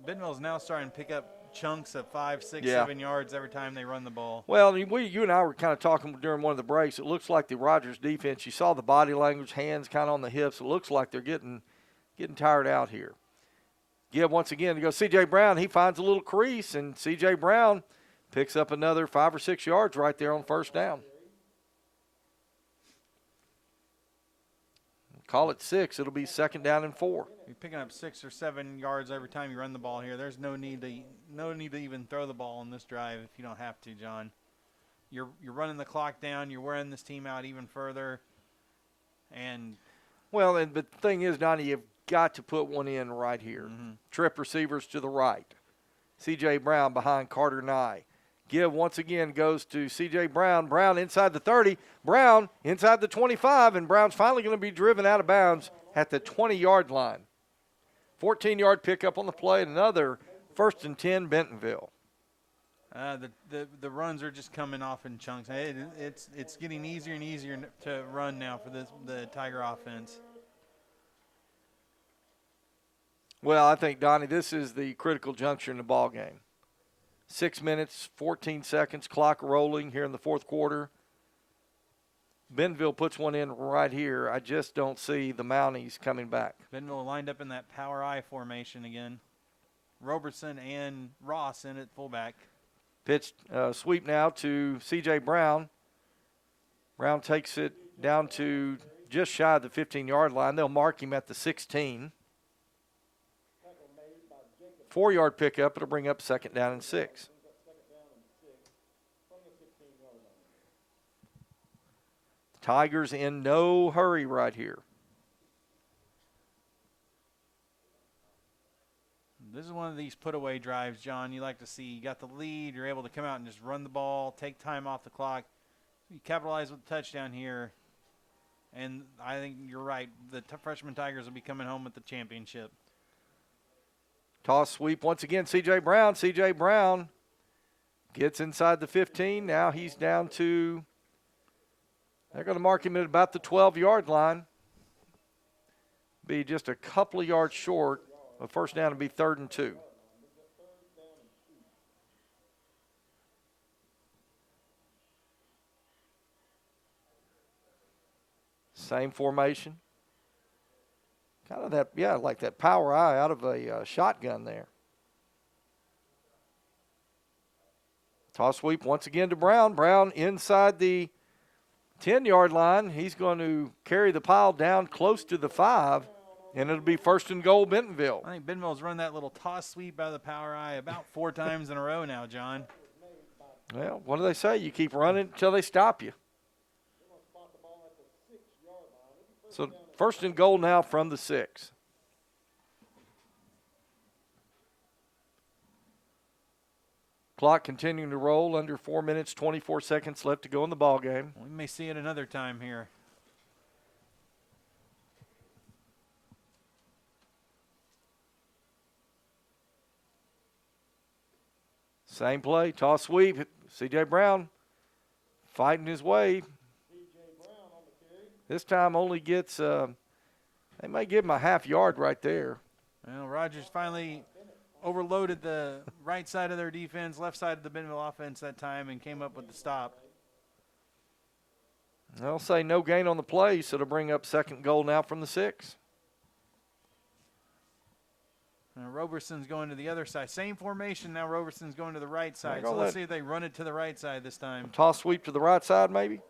Bentonville's now starting to pick up chunks of 5, 6, 7 yards every time they run the ball. Well, you and I were kind of talking during one of the breaks. It looks like the Rogers defense, you saw the body language, hands kind of on the hips. It looks like they're getting tired out here. Give once again to go C.J. Brown. He finds a little crease, and C.J. Brown picks up another 5 or 6 yards right there on 1st down. Call it 6. It'll be 2nd down and 4. You're picking up 6 or 7 yards every time you run the ball here. There's no need to even throw the ball on this drive if you don't have to, John. You're running the clock down. You're wearing this team out even further. And but the thing is, Donnie, you've got to put one in right here. Mm-hmm. Trip receivers to the right. C.J. Brown behind Carter Nye. Give once again goes to C.J. Brown. Brown inside the 30. Brown inside the 25, and Brown's finally going to be driven out of bounds at the 20-yard line. 14-yard pickup on the play, and another 1st and 10 Bentonville. The runs are just coming off in chunks. It's getting easier and easier to run now for the Tiger offense. Well, I think, Donnie, this is the critical juncture in the ball game. 6 minutes, 14 seconds, clock rolling here in the fourth quarter. Bentonville puts one in right here. I just don't see the Mounties coming back. Bentonville lined up in that power I formation again. Robertson and Ross in at fullback. Pitch sweep now to C.J. Brown. Brown takes it down to just shy of the 15-yard line. They'll mark him at the 16. 4-yard pickup. It'll bring up 2nd down and 6. Tigers in no hurry right here. This is one of these put-away drives, John, you like to see. You got the lead. You're able to come out and just run the ball, take time off the clock. You capitalize with a touchdown here. And I think you're right. The freshman Tigers will be coming home with the championship. Toss sweep once again, C.J. Brown. C.J. Brown gets inside the 15. Now he's down to, they're going to mark him at about the 12-yard line. Be just a couple of yards short of first down and be 3rd and 2. Same formation. Kind of that, yeah, like that power eye out of a shotgun there. Toss sweep once again to Brown. Brown inside the 10-yard line. He's going to carry the pile down close to the 5, and it'll be 1st and goal Bentonville. I think Bentonville's run that little toss sweep out of the power eye about 4 times in a row now, John. Well, what do they say? You keep running until they stop you. So 1st and goal now from the 6. Clock continuing to roll, under 4 minutes, 24 seconds left to go in the ball game. We may see it another time here. Same play, toss sweep. C.J. Brown fighting his way. This time only gets, they may give him a half yard right there. Well, Rogers finally overloaded the right side of their defense, left side of the Bentonville offense that time, and came up with the stop. They'll say no gain on the play, so it'll bring up 2nd goal now from the 6. Now Roberson's going to the other side. Same formation, now Roberson's going to the right side. So let's see if they run it to the right side this time. Toss sweep to the right side maybe.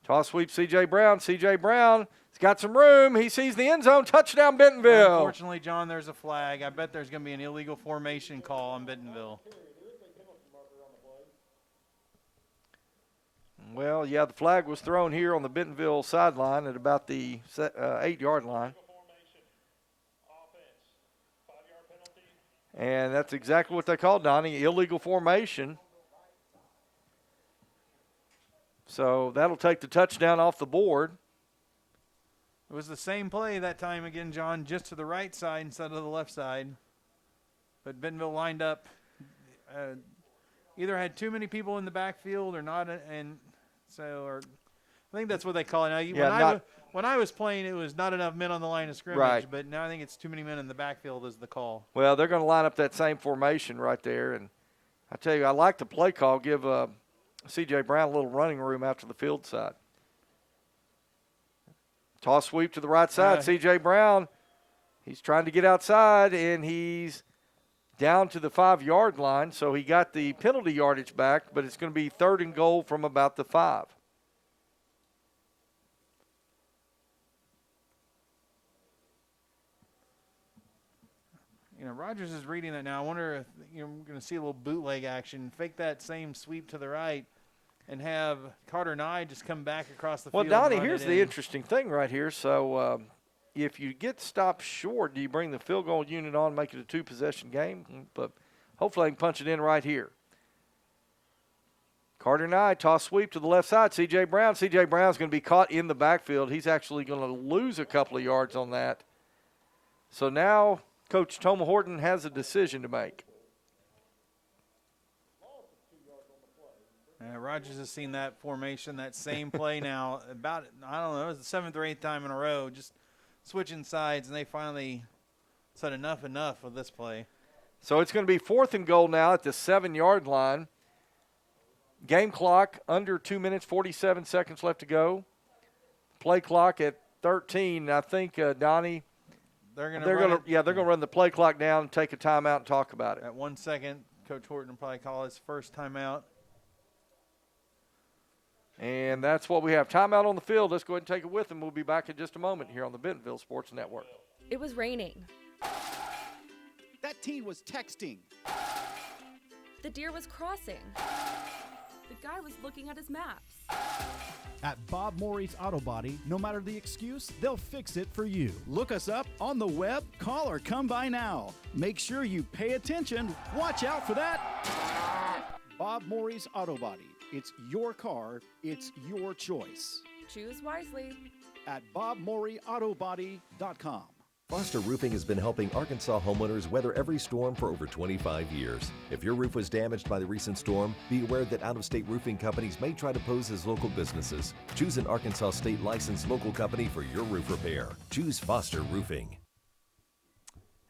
Toss sweep, C.J. Brown. C.J. Brown has got some room. He sees the end zone. Touchdown, Bentonville. Unfortunately, John, there's a flag. I bet there's going to be an illegal formation call on Bentonville. Well, yeah, the flag was thrown here on the Bentonville sideline at about the 8-yard line. And that's exactly what they called, Donnie, illegal formation. So that'll take the touchdown off the board. It was the same play that time again, John, just to the right side instead of the left side. But Bentonville lined up, either had too many people in the backfield or not, and so, or I think that's what they call it. Now, when I was playing, it was not enough men on the line of scrimmage, right. But now I think it's too many men in the backfield is the call. Well, they're going to line up that same formation right there, and I tell you, I like the play call, give C.J. Brown a little running room after the field side. Toss sweep to the right side. C.J. Brown, he's trying to get outside, and he's down to the 5-yard line. So he got the penalty yardage back, but it's going to be 3rd and goal from about the 5. You know, Rogers is reading that now. I wonder if we're going to see a little bootleg action. Fake that same sweep to the right and have Carter Nye just come back across the field. Well, Donnie, here's the interesting thing right here. So if you get stopped short, do you bring the field goal unit on, make it a 2-possession game? But hopefully I can punch it in right here. Carter Nye, toss sweep to the left side. C.J. Brown. C.J. Brown's going to be caught in the backfield. He's actually going to lose a couple of yards on that. So now Coach Toma Horton has a decision to make. Rogers has seen that formation, that same play now about, I don't know, it was the 7th or 8th time in a row, just switching sides, and they finally said enough of this play. So it's going to be 4th and goal now at the 7-yard line. Game clock under 2 minutes, 47 seconds left to go. Play clock at 13. I think, Donnie, they're going to run the play clock down and take a timeout and talk about it. At 1 second, Coach Horton will probably call his first timeout. And that's what we have. Timeout on the field. Let's go ahead and take it with them. We'll be back in just a moment here on the Bentonville Sports Network. It was raining. That teen was texting. The deer was crossing. The guy was looking at his maps. At Bob Morey's Auto Body, no matter the excuse, they'll fix it for you. Look us up on the web, call, or come by now. Make sure you pay attention. Watch out for that. Bob Morey's Auto Body. It's your car. It's your choice. Choose wisely. At BobMoreyAutoBody.com. Foster Roofing has been helping Arkansas homeowners weather every storm for over 25 years. If your roof was damaged by the recent storm, be aware that out-of-state roofing companies may try to pose as local businesses. Choose an Arkansas state licensed local company for your roof repair. Choose Foster Roofing.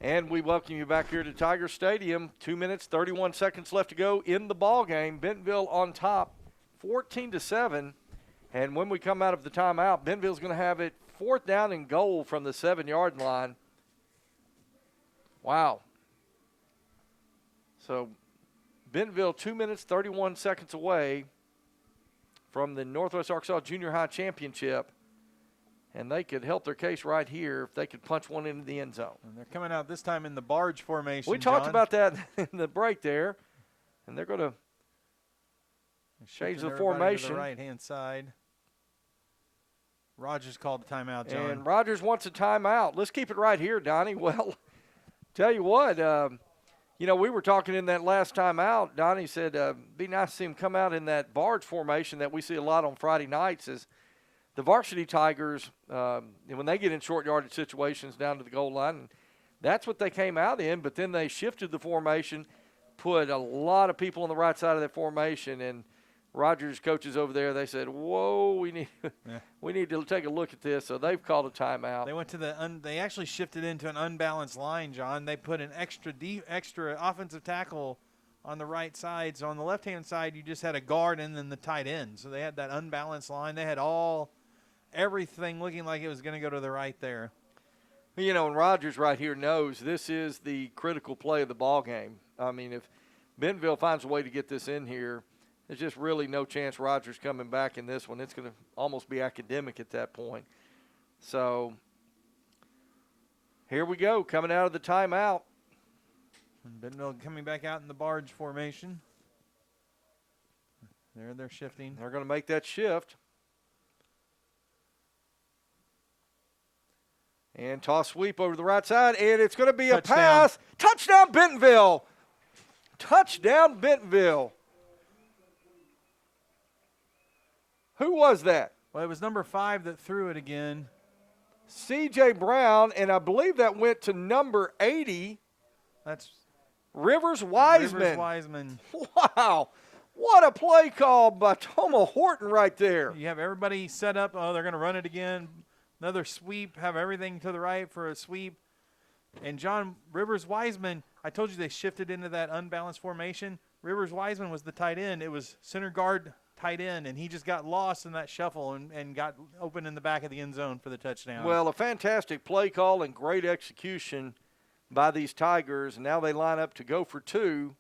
And we welcome you back here to Tiger Stadium. 2 minutes, 31 seconds left to go in the ball game. Bentonville on top, 14-7. And when we come out of the timeout, Bentonville's going to have it 4th down and goal from the 7-yard line. Wow. So Bentonville 2 minutes, 31 seconds away from the Northwest Arkansas Junior High Championship. And they could help their case right here if they could punch one into the end zone. And they're coming out this time in the barge formation. We talked about that in the break there. And they're going to change the formation. To the right-hand side. Rogers called a timeout, John. And Rogers wants a timeout. Let's keep it right here, Donnie. Well, tell you what, we were talking in that last timeout. Donnie said be nice to see him come out in that barge formation that we see a lot on Friday nights. Is the varsity Tigers, when they get in short yardage situations down to the goal line, and that's what they came out in, but then they shifted the formation, put a lot of people on the right side of that formation, and Rogers coaches over there, they said, whoa, we need to take a look at this. So they've called a timeout. They went to they actually shifted into an unbalanced line, John. They put an extra offensive tackle on the right side. So on the left-hand side, you just had a guard and then the tight end. So they had that unbalanced line. They had everything looking like it was going to go to the right there. And Rogers right here knows this is the critical play of the ball game. I mean, if Bentonville finds a way to get this in here, there's just really no chance Rogers coming back in this one. It's going to almost be academic at that point. So here we go, coming out of the timeout. And Bentonville coming back out in the barge formation. They're shifting. They're going to make that shift. And toss sweep over the right side, and it's going to be a pass. Touchdown, Bentonville. Touchdown, Bentonville. Who was that? Well, it was number 5 that threw it again. C.J. Brown, and I believe that went to number 80. That's Rivers Wiseman. Rivers Wiseman. Wow. What a play call by Toma Horton right there. You have everybody set up. Oh, they're going to run it again. Another sweep. Have everything to the right for a sweep. And John, Rivers Wiseman, I told you they shifted into that unbalanced formation. Rivers Wiseman was the tight end. It was center guard tight end, and he just got lost in that shuffle and got open in the back of the end zone for the touchdown. Well, a fantastic play call and great execution by these Tigers, and now they line up to go for 2.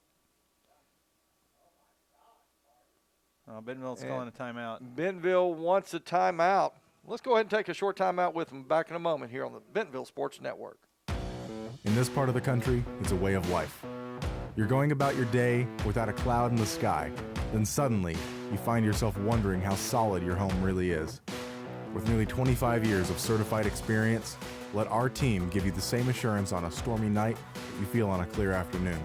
Bentonville's calling a timeout. Bentonville wants a timeout. Let's go ahead and take a short timeout with them back in a moment here on the Bentonville Sports Network. In this part of the country, it's a way of life. You're going about your day without a cloud in the sky. Then suddenly, you find yourself wondering how solid your home really is. With nearly 25 years of certified experience, let our team give you the same assurance on a stormy night that you feel on a clear afternoon.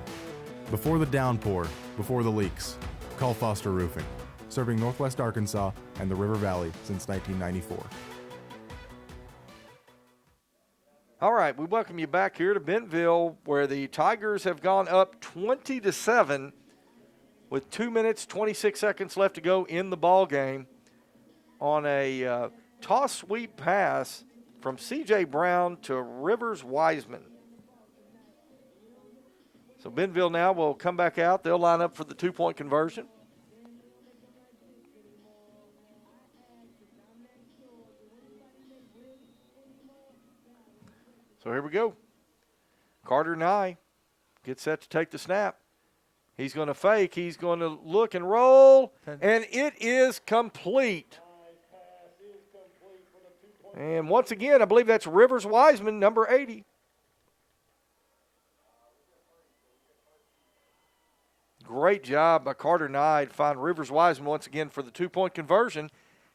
Before the downpour, before the leaks, call Foster Roofing, serving Northwest Arkansas and the River Valley since 1994. All right, we welcome you back here to Bentonville, where the Tigers have gone up 20-7 with 2 minutes, 26 seconds left to go in the ball game on a toss sweep pass from C.J. Brown to Rivers Wiseman. So Bentonville now will come back out. They'll line up for the two-point conversion. So here we go. Carter Nye gets set to take the snap. He's going to fake. He's going to look and roll, and it is complete. And once again, I believe that's Rivers Wiseman, number 80. Great job by Carter Nye to find Rivers Wiseman once again for the two-point conversion.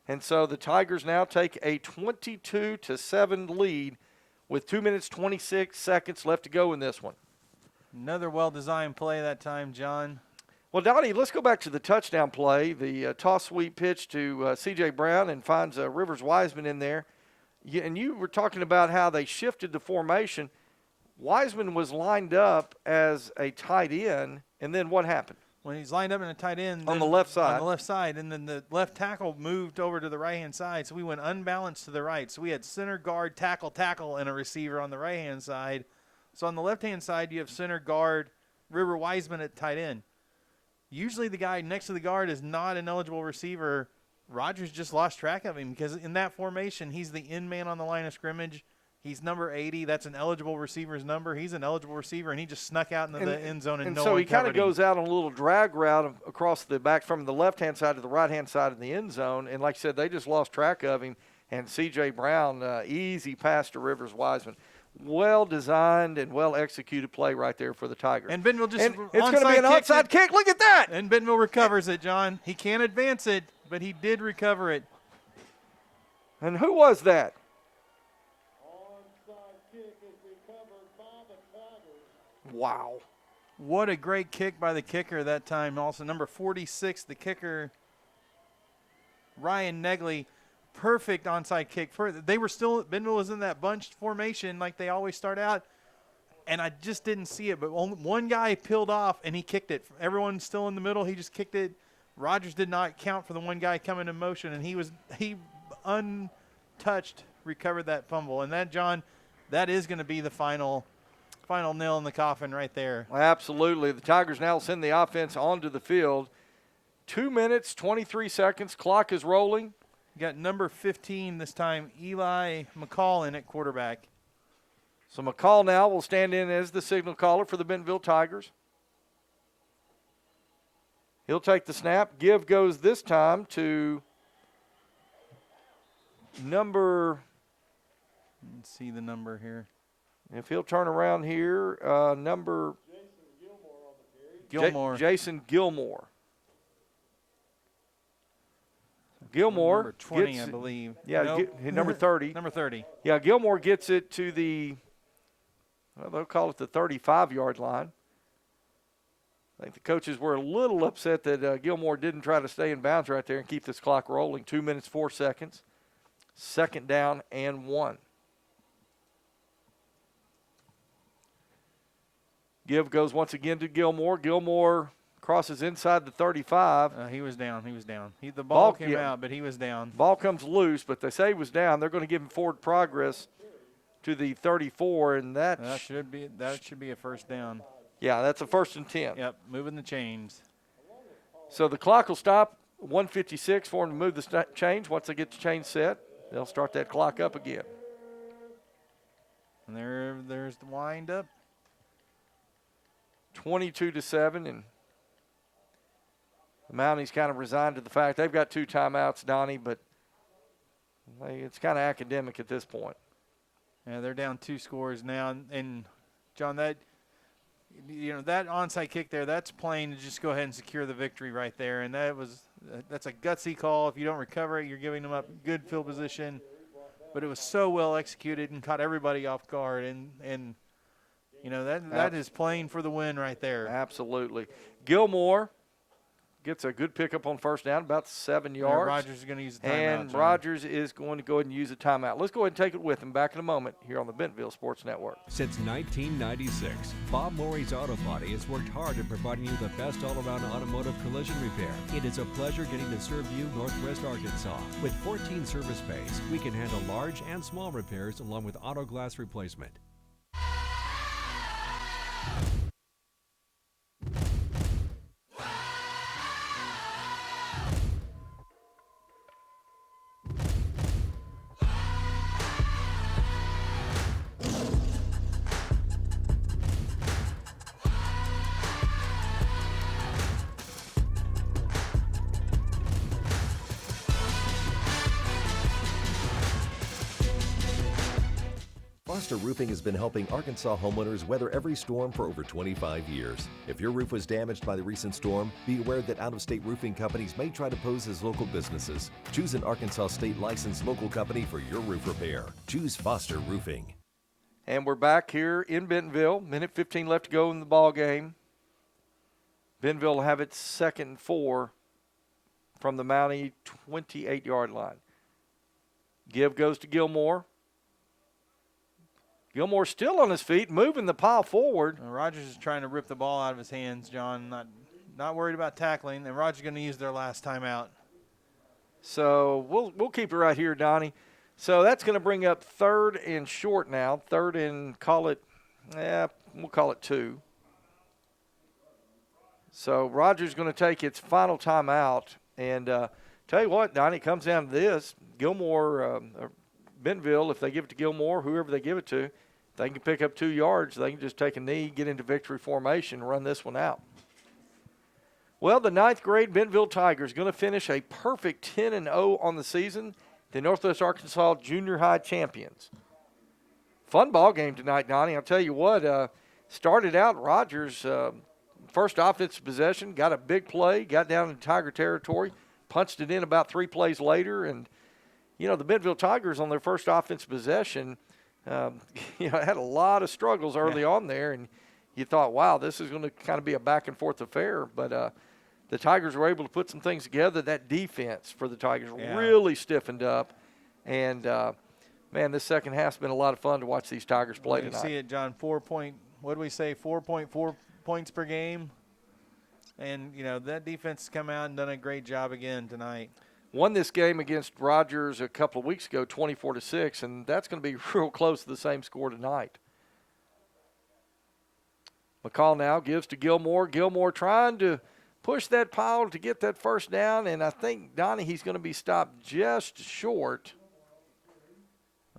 And so the Tigers now take a 22-7 lead with 2 minutes, 26 seconds left to go in this one. Another well-designed play that time, John. Well, Donnie, let's go back to the touchdown play. The toss sweep pitch to C.J. Brown and finds Rivers Wiseman in there. And you were talking about how they shifted the formation. Wiseman was lined up as a tight end, and then what happened? When he's lined up in a tight end. On the left side. On the left side, and then the left tackle moved over to the right-hand side, so we went unbalanced to the right. So we had center, guard, tackle, and a receiver on the right-hand side. So on the left-hand side, you have center, guard, River Wiseman at tight end. Usually the guy next to the guard is not an eligible receiver. Rogers just lost track of him because in that formation, he's the end man on the line of scrimmage. He's number 80. That's an eligible receiver's number. He's an eligible receiver, and he just snuck out into the end zone, and no one so he kind of covered him. goes out on a little drag route across the back from the left-hand side to the right-hand side of the end zone. And like I said, they just lost track of him. And C.J. Brown, easy pass to Rivers Wiseman. Well-designed and well-executed play right there for the Tigers. And Bentonville just it's going to be an onside kick. Look at that. And Bentonville recovers it, John. He can't advance it, but he did recover it. And who was that? Wow. What a great kick by the kicker that time. Also, number 46, the kicker, Ryan Negley. Perfect onside kick. They were still, Bentonville was in that bunched formation like they always start out, and I just didn't see it. But only one guy peeled off, and he kicked it. Everyone's still in the middle. He just kicked it. Rogers did not count for the one guy coming in motion, and he untouched recovered that fumble. And that, John, that is going to be the final nail in the coffin right there. Absolutely. The Tigers now send the offense onto the field. 2 minutes, 23 seconds. Clock is rolling. You got number 15 this time, Eli McCall in at quarterback. So McCall now will stand in as the signal caller for the Bentonville Tigers. He'll take the snap. Give goes this time to number. Let's see the number here. If he'll turn around here, number Gilmore. Jason Gilmore. Gilmore number 20, gets, I believe. Yeah, nope. Number 30. Number 30. Yeah, Gilmore gets it to the, well, they'll call it the 35-yard line. I think the coaches were a little upset that Gilmore didn't try to stay in bounds right there and keep this clock rolling. 2 minutes, 4 seconds. Second down and 1. Give goes once again to Gilmore. Gilmore crosses inside the 35. He was down. The ball came out, but he was down. Ball comes loose, but they say he was down. They're going to give him forward progress to the 34, and that should be a first down. Yeah, that's a 1st and 10. Yep, moving the chains. So the clock will stop. 1:56 for them to move the chains. Once they get the chain set, they'll start that clock up again. And there's the wind up. 22-7, and the Mounties kind of resigned to the fact they've got 2 timeouts, Donnie, but it's kind of academic at this point. Yeah, they're down 2 scores now, and John, that onside kick there, that's plain to just go ahead and secure the victory right there, and that's a gutsy call. If you don't recover it, you're giving them up good field position, but it was so well executed and caught everybody off guard, and that is playing for the win right there. Absolutely. Gilmore gets a good pickup on first down, about 7 Yeah, yards. Rogers is going to use the timeout. And John. Rogers is going to go ahead and use a timeout. Let's go ahead and take it with him back in a moment here on the Bentonville Sports Network. Since 1996, Bob Morey's Auto Body has worked hard at providing you the best all-around automotive collision repair. It is a pleasure getting to serve you Northwest Arkansas. With 14 service bays, we can handle large and small repairs along with auto glass replacement. Foster Roofing has been helping Arkansas homeowners weather every storm for over 25 years. If your roof was damaged by the recent storm, be aware that out-of-state roofing companies may try to pose as local businesses. Choose an Arkansas state licensed local company for your roof repair. Choose Foster Roofing. And we're back here in Bentonville. Minute 15 left to go in the ball game. Bentonville will have its 2nd and 4 from the Mountie 28-yard line. Give goes to Gilmore. Gilmore still on his feet, moving the pile forward. Rogers is trying to rip the ball out of his hands, John. Not worried about tackling. And Rogers is going to use their last timeout. So we'll keep it right here, Donnie. So that's going to bring up 3rd and short now. 3rd and we'll call it 2. So Rogers is going to take its final timeout. And tell you what, Donnie, it comes down to this. Gilmore, Bentonville, if they give it to Gilmore, whoever they give it to, if they can pick up 2 yards, they can just take a knee, get into victory formation, and run this one out. Well, the 9th grade Bentonville Tigers going to finish a perfect 10-0 on the season. The Northwest Arkansas Junior High champions. Fun ball game tonight, Donnie. I'll tell you what, started out Rogers, first offensive possession, got a big play, got down into Tiger territory, punched it in about 3 plays later, and you know, the Bentonville Tigers on their first offensive possession, had a lot of struggles early on there, and you thought, wow, this is going to kind of be a back-and-forth affair. But the Tigers were able to put some things together. That defense for the Tigers really stiffened up. And, man, this second half's been a lot of fun to watch these Tigers play tonight. You see it, John, 4.4 points per game. And, you know, that defense has come out and done a great job again tonight. Won this game against Rogers a couple of weeks ago, 24-6, and that's going to be real close to the same score tonight. McCall now gives to Gilmore. Gilmore trying to push that pile to get that first down, and I think, Donnie, he's going to be stopped just short.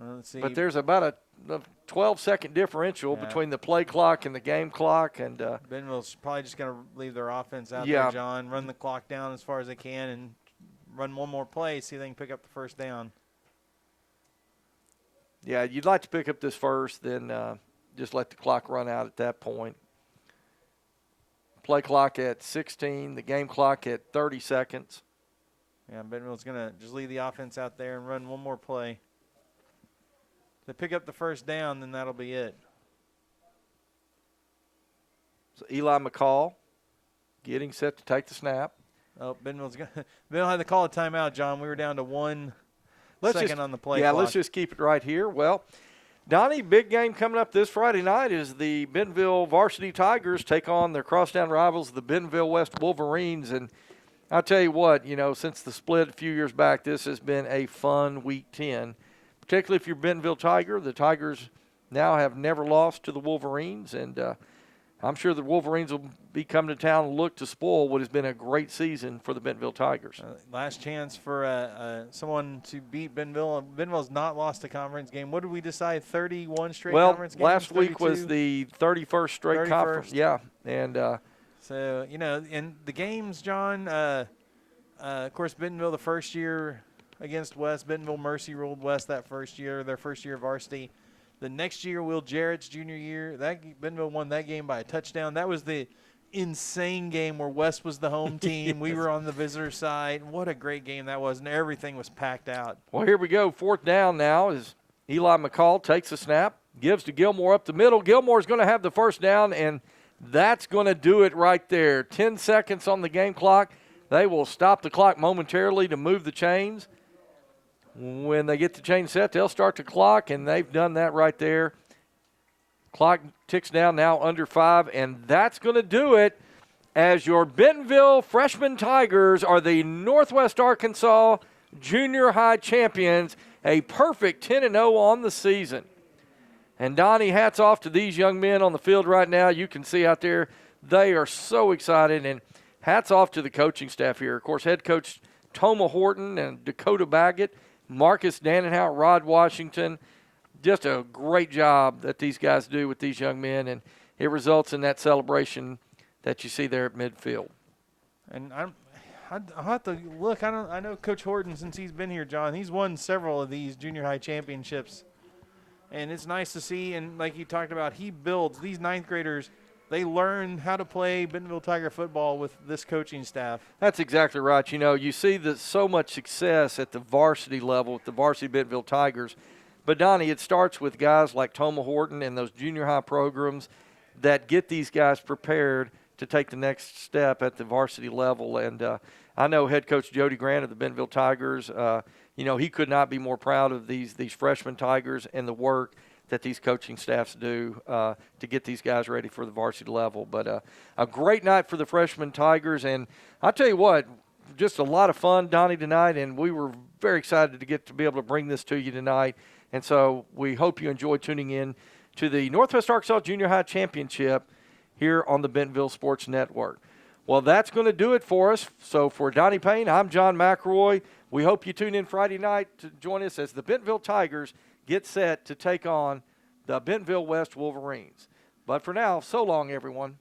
Let's see. But there's about a 12-second differential between the play clock and the game clock. And Bentonville's probably just going to leave their offense out there, John, run the clock down as far as they can and run one more play, see if they can pick up the first down. Yeah, you'd like to pick up this first, then just let the clock run out at that point. Play clock at 16, the game clock at 30 seconds. Yeah, Bentonville's going to just leave the offense out there and run one more play. If they pick up the first down, then that'll be it. So Eli McCall getting set to take the snap. Oh, Bentonville's going to – Bentonville had to call a timeout, John. We were down to 1 second on the play clock. Let's just keep it right here. Well, Donnie, big game coming up this Friday night is the Bentonville Varsity Tigers take on their crosstown rivals, the Bentonville West Wolverines. And I'll tell you what, you know, since the split a few years back, this has been a fun Week 10, particularly if you're Bentonville Tiger. The Tigers now have never lost to the Wolverines, and I'm sure the Wolverines will be coming to town and look to spoil what has been a great season for the Bentonville Tigers. Last chance for someone to beat Bentonville. Bentonville's not lost a conference game. What did we decide, 31 straight conference games? Well, last 32? week was the 31st straight conference. Yeah, and so, you know, in the games, John, of course, Bentonville the first year against West, Bentonville Mercy ruled West that first year, their first year of varsity. The next year, Will Jarrett's junior year, Bentonville won that game by a touchdown. That was the insane game where West was the home team. We were on the visitor side. What a great game that was, and everything was packed out. Well, here we go. 4th down now as Eli McCall takes the snap, gives to Gilmore up the middle. Gilmore's going to have the first down, and that's going to do it right there. 10 seconds on the game clock. They will stop the clock momentarily to move the chains. When they get the chain set, they'll start the clock, and they've done that right there. Clock ticks down now under 5, and that's going to do it as your Bentonville Freshman Tigers are the Northwest Arkansas Junior High champions, a perfect 10-0 on the season. And, Donnie, hats off to these young men on the field right now. You can see out there they are so excited, and hats off to the coaching staff here. Of course, head coach Toma Horton and Dakota Baggett, Marcus Dannenhout, Rod Washington. Just a great job that these guys do with these young men, and it results in that celebration that you see there at midfield. And I'll have to look. I know Coach Horton, since he's been here, John, he's won several of these junior high championships. And it's nice to see, and like you talked about, he builds these ninth graders. They learn how to play Bentonville Tiger football with this coaching staff. That's exactly right. You know, you see so much success at the varsity level with the varsity Bentonville Tigers. But, Donnie, it starts with guys like Toma Horton and those junior high programs that get these guys prepared to take the next step at the varsity level. And I know head coach Jody Grant of the Bentonville Tigers, he could not be more proud of these freshman Tigers and the work that these coaching staffs do to get these guys ready for the varsity level. But a great night for the freshman Tigers. And I'll tell you what, just a lot of fun, Donnie, tonight. And we were very excited to be able to bring this to you tonight. And so we hope you enjoy tuning in to the Northwest Arkansas Junior High Championship here on the Bentonville Sports Network. Well, that's going to do it for us. So for Donnie Payne, I'm John McElroy. We hope you tune in Friday night to join us as the Bentonville Tigers get set to take on the Bentonville West Wolverines. But for now, so long, everyone.